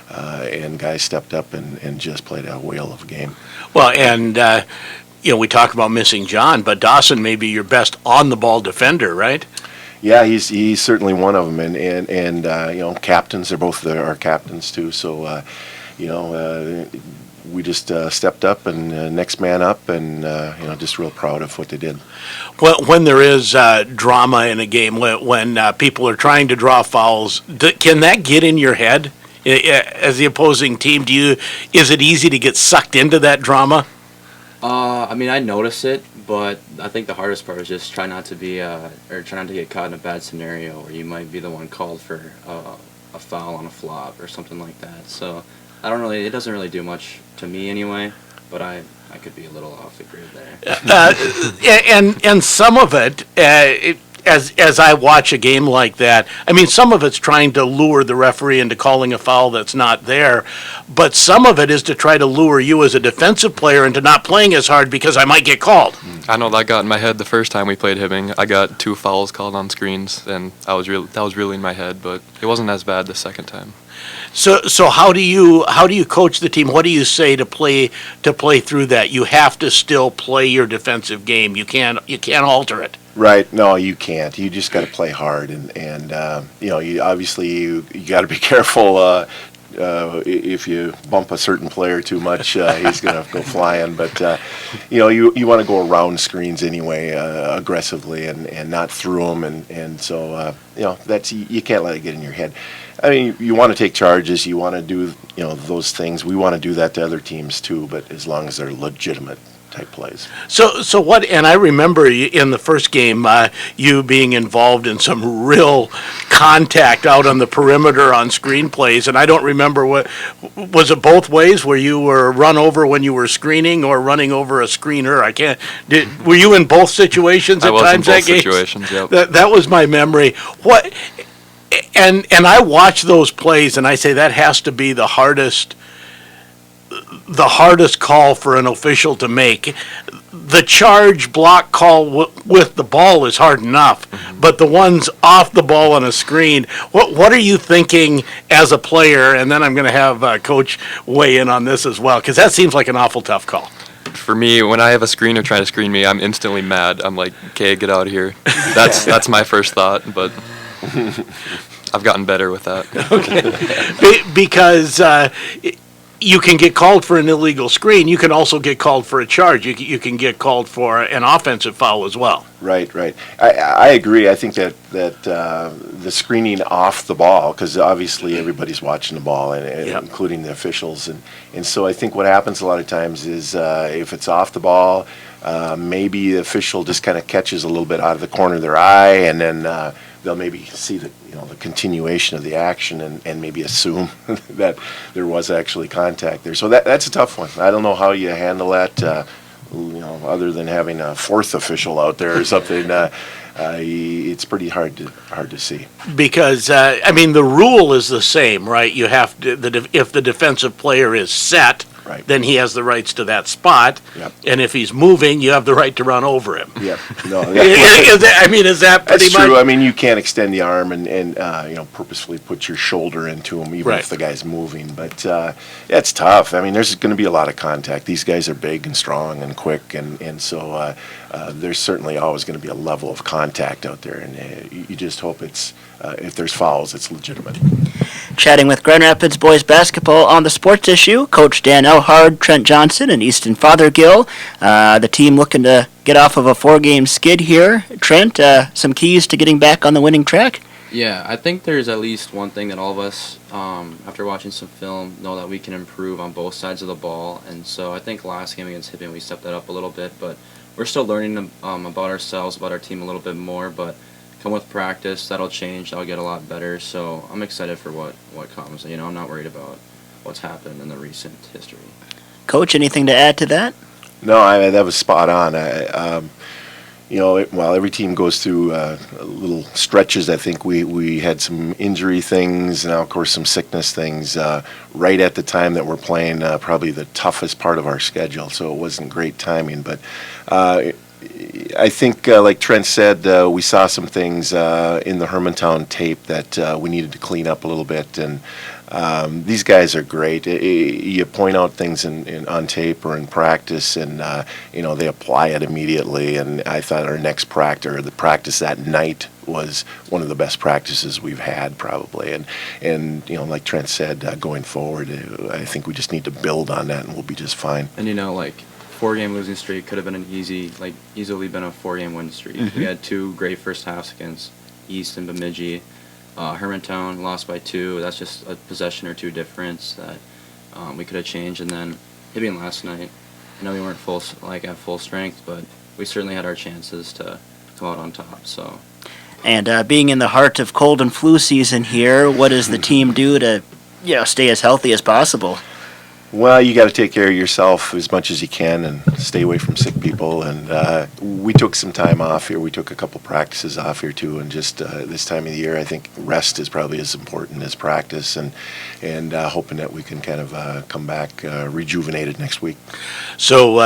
and guys stepped up and just played a whale of a game. Well, and we talk about missing John, but Dawson may be your best on-the-ball defender, right? Yeah, he's certainly one of them, and captains. They're both our captains too. So, we just stepped up and next man up, and just real proud of what they did. Well, when there is drama in a game, when people are trying to draw fouls, can that get in your head as the opposing team? Is it easy to get sucked into that drama? I notice it, but I think the hardest part is just try not to get caught in a bad scenario where you might be the one called for a foul on a flop or something like that. So it doesn't really do much to me anyway, but I could be a little off the grid there. And some of it, as I watch a game like that, some of it's trying to lure the referee into calling a foul that's not there, but some of it is to try to lure you as a defensive player into not playing as hard because I might get called. I know that got in my head the first time we played Hibbing. I got 2 fouls called on screens, and that was really in my head, but it wasn't as bad the second time. So how do you coach the team? What do you say to play through that? You have to still play your defensive game. You can't alter it. Right. No, you can't. You just got to play hard, and you obviously you got to be careful. If you bump a certain player too much, he's going to go flying. But you want to go around screens anyway, aggressively, and not through them. And so that's you can't let it get in your head. You want to take charges. You want to do those things. We want to do that to other teams too, but as long as they're legitimate type plays. So what? And I remember in the first game, you being involved in some real contact out on the perimeter on screen plays, and I don't remember what was it both ways, where you were run over when you were screening or running over a screener. Were you in both situations at times that game? I was in both situations. Yep. That was my memory. What? And I watch those plays, and I say that has to be the hardest call for an official to make. The charge block call with the ball is hard enough, but the ones off the ball on a screen, what are you thinking as a player? And then I'm going to have Coach weigh in on this as well, because that seems like an awful tough call. For me, when I have a screener trying to screen me, I'm instantly mad. I'm like, okay, get out of here. That's my first thought, but I've gotten better with that. Okay, because you can get called for an illegal screen. You can also get called for a charge. You can get called for an offensive foul as well. Right. I agree. I think that the screening off the ball, because obviously everybody's watching the ball, and including the officials, and so I think what happens a lot of times is if it's off the ball, maybe the official just kind of catches a little bit out of the corner of their eye, and then they'll maybe see the continuation of the action and maybe assume that there was actually contact there. So that's a tough one. I don't know how you handle that. other than having a fourth official out there or something, it's pretty hard to see. Because the rule is the same, right? You have to, if the defensive player is set, then he has the rights to that spot. Yep. And if he's moving, you have the right to run over him. Yep. No. Is that pretty That's much? true. I mean, you can't extend the arm and purposefully put your shoulder into him, even Right. if the guy's moving. But it's tough. I mean, there's going to be a lot of contact. These guys are big and strong and quick, and so there's certainly always going to be a level of contact out there. And you just hope it's if there's fouls, it's legitimate. Chatting with Grand Rapids boys basketball on the sports issue, Coach Dan Elhard, Trent Johnson, and Easton Fothergill. The team looking to get off of a 4-game skid here. Trent, some keys to getting back on the winning track? Yeah, I think there's at least one thing that all of us, after watching some film, know that we can improve on both sides of the ball. And so I think last game against Hibbing, we stepped that up a little bit, but we're still learning about ourselves, about our team a little bit more. But come with practice, that'll change. That'll get a lot better. So I'm excited for what comes. I'm not worried about what's happened in the recent history. Coach, anything to add to that? No, that was spot on. Every team goes through little stretches. I think we had some injury things, and now, of course, some sickness things right at the time that we're playing probably the toughest part of our schedule, so it wasn't great timing. But I think, like Trent said, we saw some things in the Hermantown tape that we needed to clean up a little bit, and these guys are great. You point out things on tape or in practice, and they apply it immediately. And I thought our next practice, or the practice that night, was one of the best practices we've had probably. And like Trent said, going forward, I think we just need to build on that, and we'll be just fine. And 4-game losing streak could have been easily been a 4-game win streak. Mhm. We had 2 great first halves against East and Bemidji. Hermantown lost by 2. That's just a possession or 2 difference that we could have changed. And then Hibbing last night, I know we weren't at full strength, but we certainly had our chances to come out on top. So. And being in the heart of cold and flu season here, what does the team do to stay as healthy as possible? Well, you got to take care of yourself as much as you can and stay away from sick people. And we took some time off here. We took a couple practices off here too. And just this time of the year, I think rest is probably as important as practice. And hoping that we can kind of come back rejuvenated next week. So,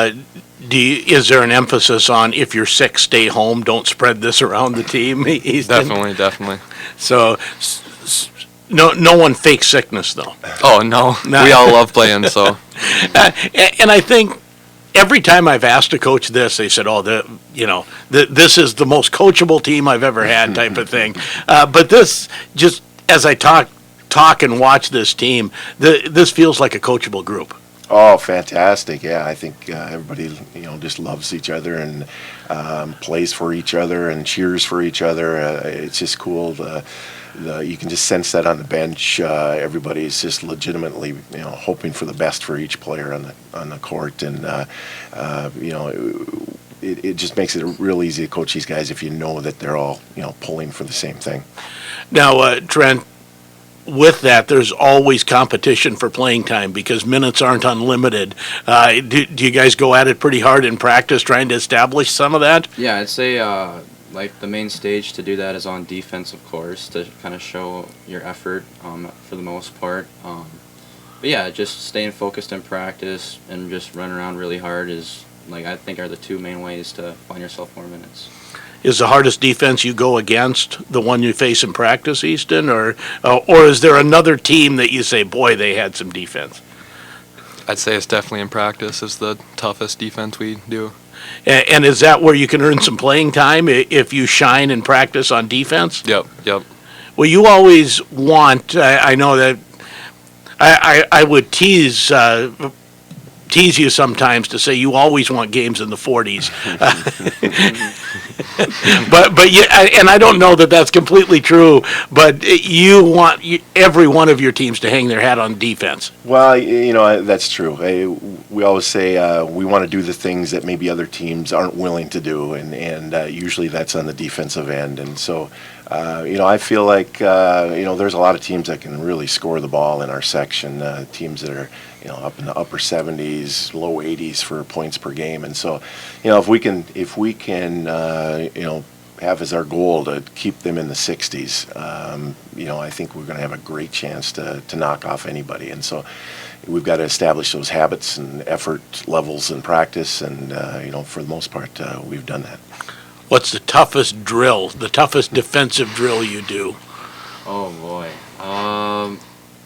is there an emphasis on if you're sick, stay home, don't spread this around the team? Definitely. So. No one fakes sickness, though. Oh, no. We all love playing, so. And I think every time I've asked a coach this, they said, this is the most coachable team I've ever had type of thing. But this, just as I talk and watch this team, this feels like a coachable group. Oh, fantastic. Yeah, I think everybody, just loves each other and plays for each other and cheers for each other. It's just cool. You can just sense that on the bench. Everybody's just legitimately, hoping for the best for each player on the court, and it just makes it real easy to coach these guys if you know that they're all, pulling for the same thing. Now, Trent, with that, there's always competition for playing time because minutes aren't unlimited. Do you guys go at it pretty hard in practice, trying to establish some of that? Yeah, I'd say the main stage to do that is on defense, of course, to kind of show your effort for the most part. But yeah, just staying focused in practice and just running around really hard is, I think, are the 2 main ways to find yourself more minutes. Is the hardest defense you go against the one you face in practice, Easton, or is there another team that you say, boy, they had some defense? I'd say it's definitely in practice is the toughest defense we do. And is that where you can earn some playing time if you shine in practice on defense? Yep. Well, you always want, I know that I would tease you sometimes to say you always want games in the 40s. But you, and I don't know that that's completely true, but you want every one of your teams to hang their hat on defense. Well, that's true. We always say we want to do the things that maybe other teams aren't willing to do, and usually that's on the defensive end. And so, I feel like, there's a lot of teams that can really score the ball in our section, teams that are, up in the upper 70s, low 80s for points per game. And so, if we can, have as our goal to keep them in the 60s, I think we're going to have a great chance to knock off anybody. And so we've got to establish those habits and effort levels in practice, and, for the most part, we've done that. What's the toughest drill, the toughest defensive drill you do? Oh, boy.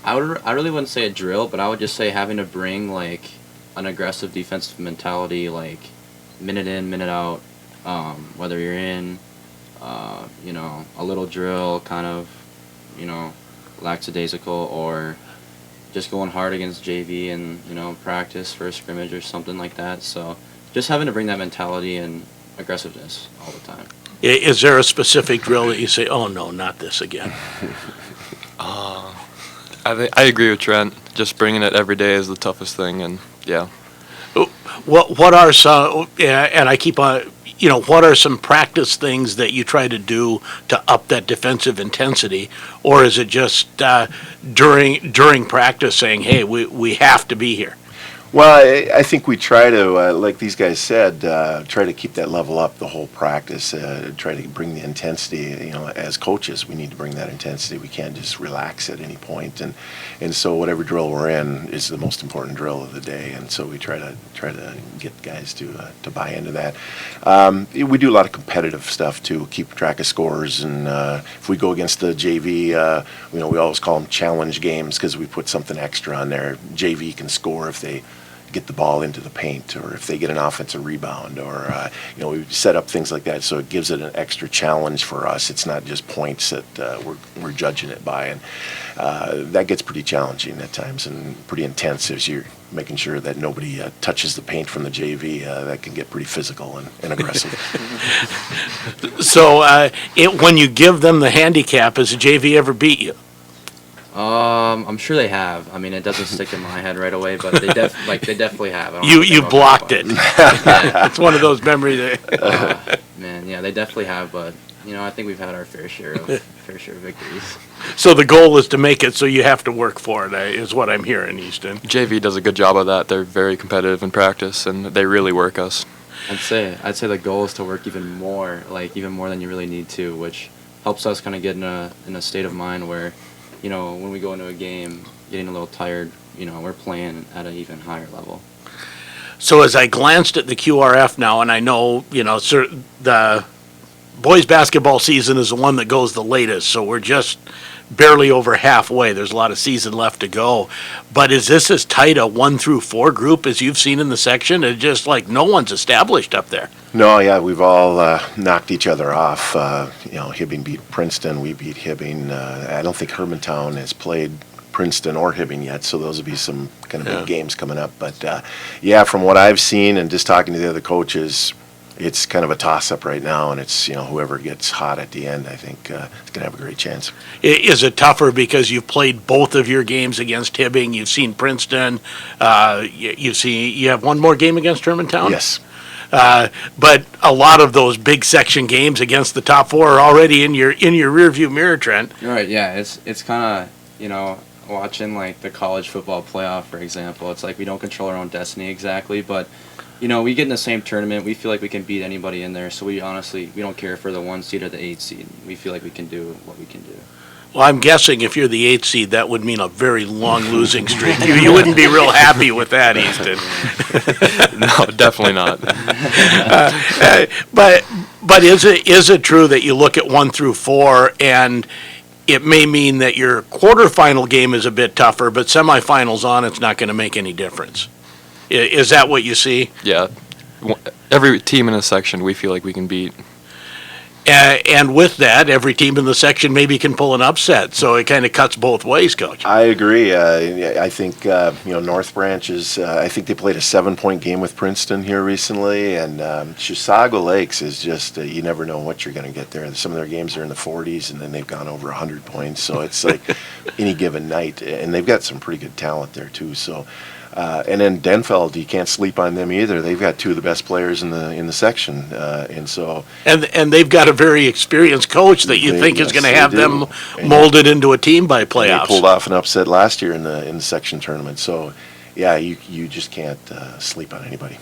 I really wouldn't say a drill, but I would just say having to bring, like, an aggressive defensive mentality, like, minute in, minute out, whether you're in, a little drill, kind of, lackadaisical, or just going hard against JV and, practice for a scrimmage or something like that. So just having to bring that mentality and aggressiveness all the time. Is there a specific drill that you say, oh, no, not this again? I agree with Trent. Just bringing it every day is the toughest thing, and yeah. What are some, and I keep on, what are some practice things that you try to do to up that defensive intensity, or is it just during practice saying, hey, we have to be here? Well, I think we try to, like these guys said, try to keep that level up the whole practice, try to bring the intensity. As coaches, we need to bring that intensity. We can't just relax at any point. And so whatever drill we're in is the most important drill of the day. And so we try to get guys to buy into that. We do a lot of competitive stuff too, keep track of scores. And if we go against the JV, we always call them challenge games because we put something extra on there. JV can score if they get the ball into the paint, or if they get an offensive rebound, or we set up things like that, so it gives it an extra challenge for us. It's not just points that we're judging it by, and that gets pretty challenging at times and pretty intense as you're making sure that nobody touches the paint from the JV. That can get pretty physical and aggressive. So when you give them the handicap, has the JV ever beat you? I'm sure they have. I mean, it doesn't stick in my head right away, but they definitely have. You blocked it. Yeah. It's one of those memories. Man, yeah, they definitely have, but I think we've had our fair share of victories. So the goal is to make it so you have to work for it, is what I'm hearing, Easton. JV does a good job of that. They're very competitive in practice, and they really work us. I'd say the goal is to work even more than you really need to, which helps us kind of get in a state of mind where, when we go into a game, getting a little tired, we're playing at an even higher level. So as I glanced at the QRF now, and I know, the boys basketball season is the one that goes the latest, so we're just barely over halfway. There's a lot of season left to go. But is this as tight a 1 through 4 group as you've seen in the section? It's just like no one's established up there. No, yeah, we've all knocked each other off. Hibbing beat Princeton, we beat Hibbing. I don't think Hermantown has played Princeton or Hibbing yet, so those will be some kind of big games coming up. But from what I've seen and just talking to the other coaches, it's kind of a toss-up right now, and it's whoever gets hot at the end, I think, is going to have a great chance. Is it tougher because you've played both of your games against Hibbing? You've seen Princeton. You have one more game against Hermantown? Yes. But a lot of those big section games against the top 4 are already in your rearview mirror, Trent. Right. Yeah. It's kind of watching like the college football playoff, for example. It's like we don't control our own destiny exactly, but we get in the same tournament. We feel like we can beat anybody in there. So we don't care for the 1 seed or the 8 seed. We feel like we can do what we can do. Well, I'm guessing if you're the 8th seed, that would mean a very long losing streak. You wouldn't be real happy with that, Easton. No, definitely not. But is it true that you look at 1 through 4 and it may mean that your quarterfinal game is a bit tougher, but semifinals on, it's not going to make any difference? Is that what you see? Yeah. Every team in a section we feel like we can beat. And with that, every team in the section maybe can pull an upset. So it kind of cuts both ways, Coach. I agree. I think North Branch is. I think they played a 7-point game with Princeton here recently, and Chisago Lakes is just. You never know what you're going to get there. Some of their games are in the 40s, and then they've gone over 100 points. So it's like any given night, and they've got some pretty good talent there too. So. And then Denfeld, you can't sleep on them either. They've got two of the best players in the section, and so and they've got a very experienced coach that you think is going to have them molded into a team by playoffs. They pulled off an upset last year in the section tournament. So, yeah, you just can't sleep on anybody.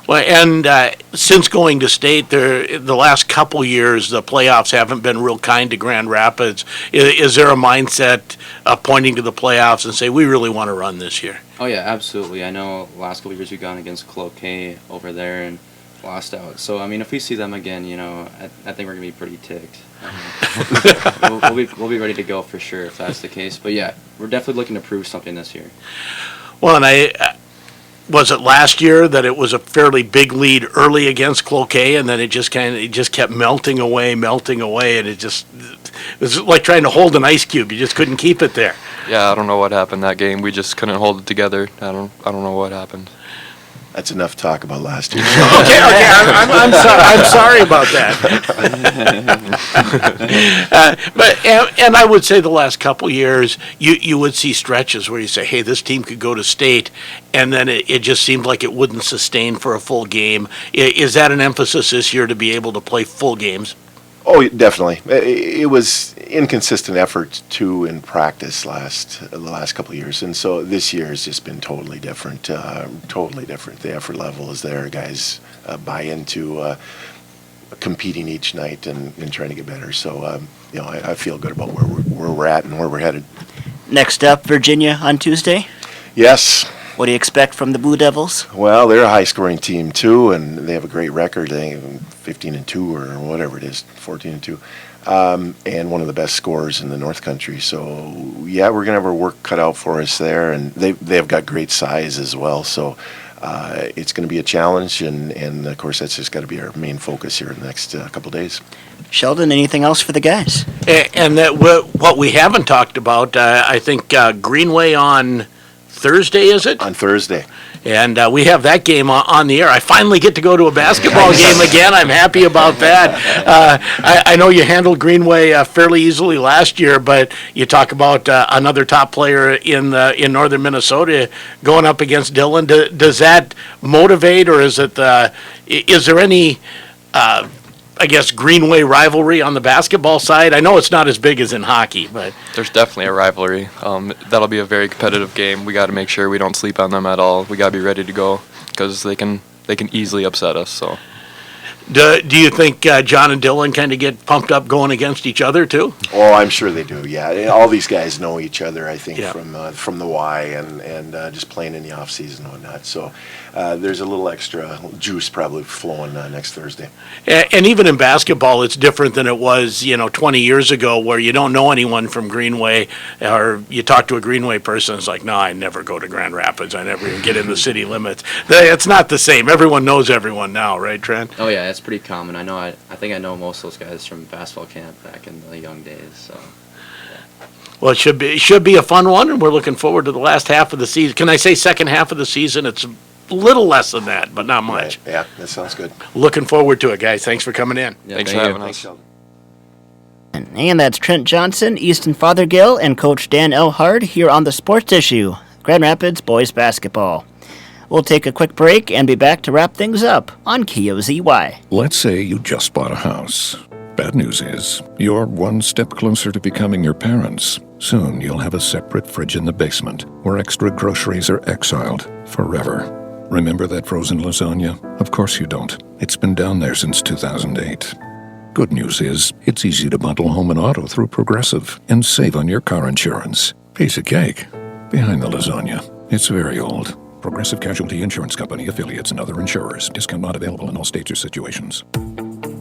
Well, and since going to state, the last couple years, the playoffs haven't been real kind to Grand Rapids. Is there a mindset pointing to the playoffs and say, we really want to run this year? Oh, yeah, absolutely. I know the last couple of years we've gone against Cloquet over there and lost out. So, I mean, if we see them again, I think we're going to be pretty ticked. We'll be ready to go for sure if that's the case. But, yeah, we're definitely looking to prove something this year. Well, and was it last year that it was a fairly big lead early against Cloquet, and then it just kept melting away, and it was like trying to hold an ice cube. You just couldn't keep it there. Yeah, I don't know what happened that game. We just couldn't hold it together. I don't know what happened. That's enough talk about last year. Okay, I'm sorry about that. But I would say the last couple years, you would see stretches where you say, hey, this team could go to state, and then it just seemed like it wouldn't sustain for a full game. Is that an emphasis this year to be able to play full games? Oh, definitely. It was inconsistent effort too in practice the last couple of years, and so this year has just been totally different. Totally different. The effort level is there. Guys buy into competing each night and trying to get better. So I feel good about where we're at and where we're headed. Next up, Virginia on Tuesday. Yes. What do you expect from the Blue Devils? Well, they're a high-scoring team too, and they have a great record. They have 15-2 or whatever it is, 14-2, and one of the best scorers in the North Country. So, yeah, we're gonna have our work cut out for us there, and they've got great size as well. So, it's going to be a challenge, and of course that's just got to be our main focus here in the next couple days. Sheldon, anything else for the guys? And that what we haven't talked about, I think Greenway on Thursday, is it? On Thursday. And we have that game on the air. I finally get to go to a basketball game again. I'm happy about that. I know you handled Greenway fairly easily last year, but you talk about another top player in northern Minnesota going up against Dillon. Does that motivate, or is there any I guess, Greenway rivalry on the basketball side? I know it's not as big as in hockey, but there's definitely a rivalry. That'll be a very competitive game. We got to make sure we don't sleep on them at all. We got to be ready to go because they can easily upset us. So, do you think John and Dillon kind of get pumped up going against each other too? Oh, I'm sure they do. Yeah, all these guys know each other. I think from the Y and just playing in the off season and whatnot. So. There's a little extra juice probably flowing next Thursday. And even in basketball, it's different than it was, 20 years ago, where you don't know anyone from Greenway, or you talk to a Greenway person, it's like, no, I never go to Grand Rapids. I never even get in the city limits. It's not the same. Everyone knows everyone now, right, Trent? Oh, yeah, it's pretty common. I know. I think I know most of those guys from basketball camp back in the young days, so... Well, it should be a fun one, and we're looking forward to the last half of the season. Can I say second half of the season? It's a little less than that, but not much. Right. Yeah, that sounds good. Looking forward to it, guys. Thanks for coming in. Yeah, thanks for having us. And that's Trent Johnson, Easton Fothergill, and Coach Dan Elhard here on the Sports Issue, Grand Rapids Boys Basketball. We'll take a quick break and be back to wrap things up on KOZY. Let's say you just bought a house. Bad news is, you're one step closer to becoming your parents. Soon you'll have a separate fridge in the basement where extra groceries are exiled forever. Remember that frozen lasagna? Of course you don't. It's been down there since 2008. Good news is, it's easy to bundle home and auto through Progressive and save on your car insurance. Piece of cake. Behind the lasagna. It's very old. Progressive Casualty Insurance Company, affiliates, and other insurers. Discount not available in all states or situations.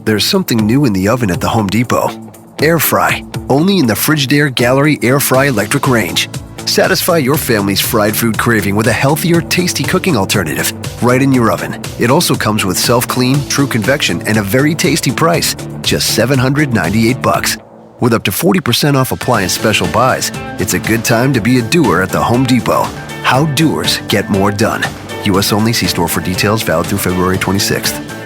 There's something new in the oven at the Home Depot. Air Fry. Only in the Frigidaire Gallery Air Fry electric range. Satisfy your family's fried food craving with a healthier, tasty cooking alternative right in your oven. It also comes with self-clean, true convection, and a very tasty price, just $798. With up to 40% off appliance special buys, it's a good time to be a doer at the Home Depot. How doers get more done. U.S. only. See store for details. Valid through February 26th.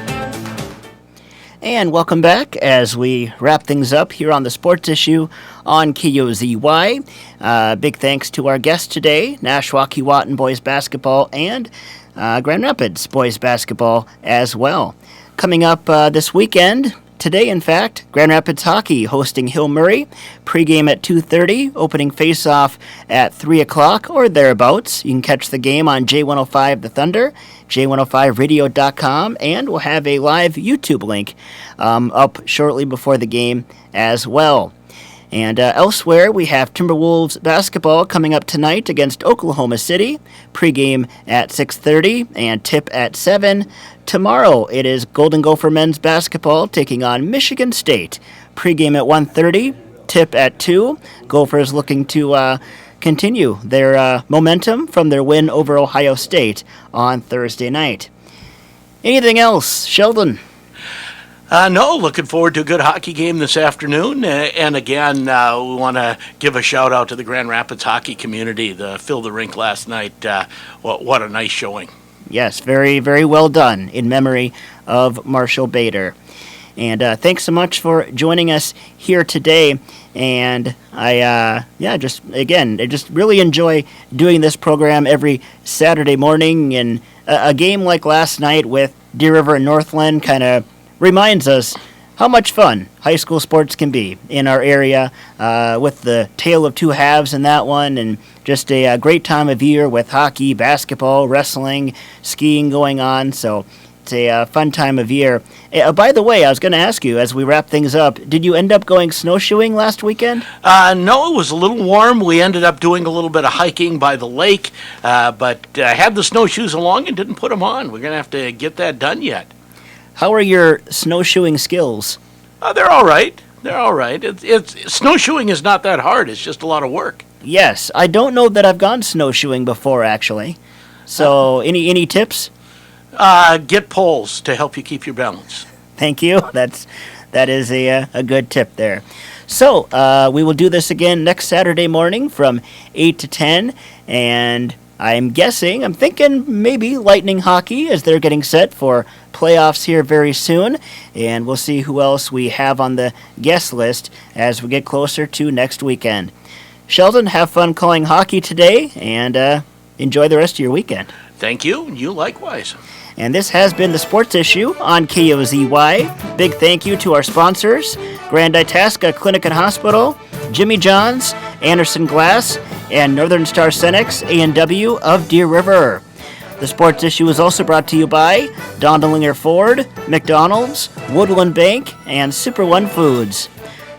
And welcome back as we wrap things up here on the Sports Issue on KOZY. Big thanks to our guests today, Nashwauk-Keewatin boys basketball and Grand Rapids boys basketball as well. Coming up this weekend, today in fact, Grand Rapids hockey hosting Hill Murray. Pregame at 2:30, opening face-off at 3 o'clock or thereabouts. You can catch the game on J105 The Thunder, J105radio.com, and we'll have a live YouTube link up shortly before the game as well. And elsewhere, we have Timberwolves basketball coming up tonight against Oklahoma City. Pregame at 6:30 and tip at 7. Tomorrow, it is Golden Gopher men's basketball taking on Michigan State. Pregame at 1:30, tip at 2. Gophers looking to continue their momentum from their win over Ohio State on Thursday night. Anything else, Sheldon? No, looking forward to a good hockey game this afternoon. And again, we want to give a shout out to the Grand Rapids hockey community. Filled the rink last night. What a nice showing. Yes, very, very well done in memory of Marshall Bader. And thanks so much for joining us here today. And I just really enjoy doing this program every Saturday morning. And a game like last night with Deer River and Northland kind of reminds us how much fun high school sports can be in our area, with the tale of two halves in that one, and just a great time of year with hockey, basketball, wrestling, skiing going on. So it's a fun time of year. By the way, I was going to ask you, as we wrap things up, did you end up going snowshoeing last weekend? No, it was a little warm. We ended up doing a little bit of hiking by the lake, but I had the snowshoes along and didn't put them on. We're going to have to get that done yet. How are your snowshoeing skills? They're all right. They're all right. It's snowshoeing is not that hard. It's just a lot of work. Yes, I don't know that I've gone snowshoeing before, actually. So, any tips? Get poles to help you keep your balance. Thank you. That is a good tip there. So, we will do this again next Saturday morning from 8 to 10, and I'm thinking maybe Lightning hockey as they're getting set for playoffs here very soon, and we'll see who else we have on the guest list as we get closer to next weekend. Sheldon, have fun calling hockey today, and enjoy the rest of your weekend. Thank you, and you likewise. And this has been the Sports Issue on KOZY. Big thank you to our sponsors, Grand Itasca Clinic and Hospital, Jimmy John's, Anderson Glass, and Northern Star Cenex A&W of Deer River. The Sports Issue is also brought to you by Dondelinger Ford, McDonald's, Woodland Bank, and Super One Foods.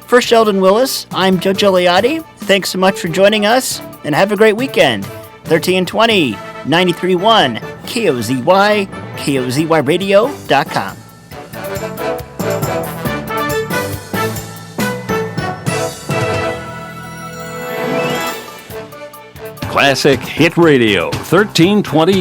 For Sheldon Willis, I'm Joe Gigliotti. Thanks so much for joining us, and have a great weekend. 1320 93.1 KOZY, KOZYradio.com. Classic Hit Radio, 1320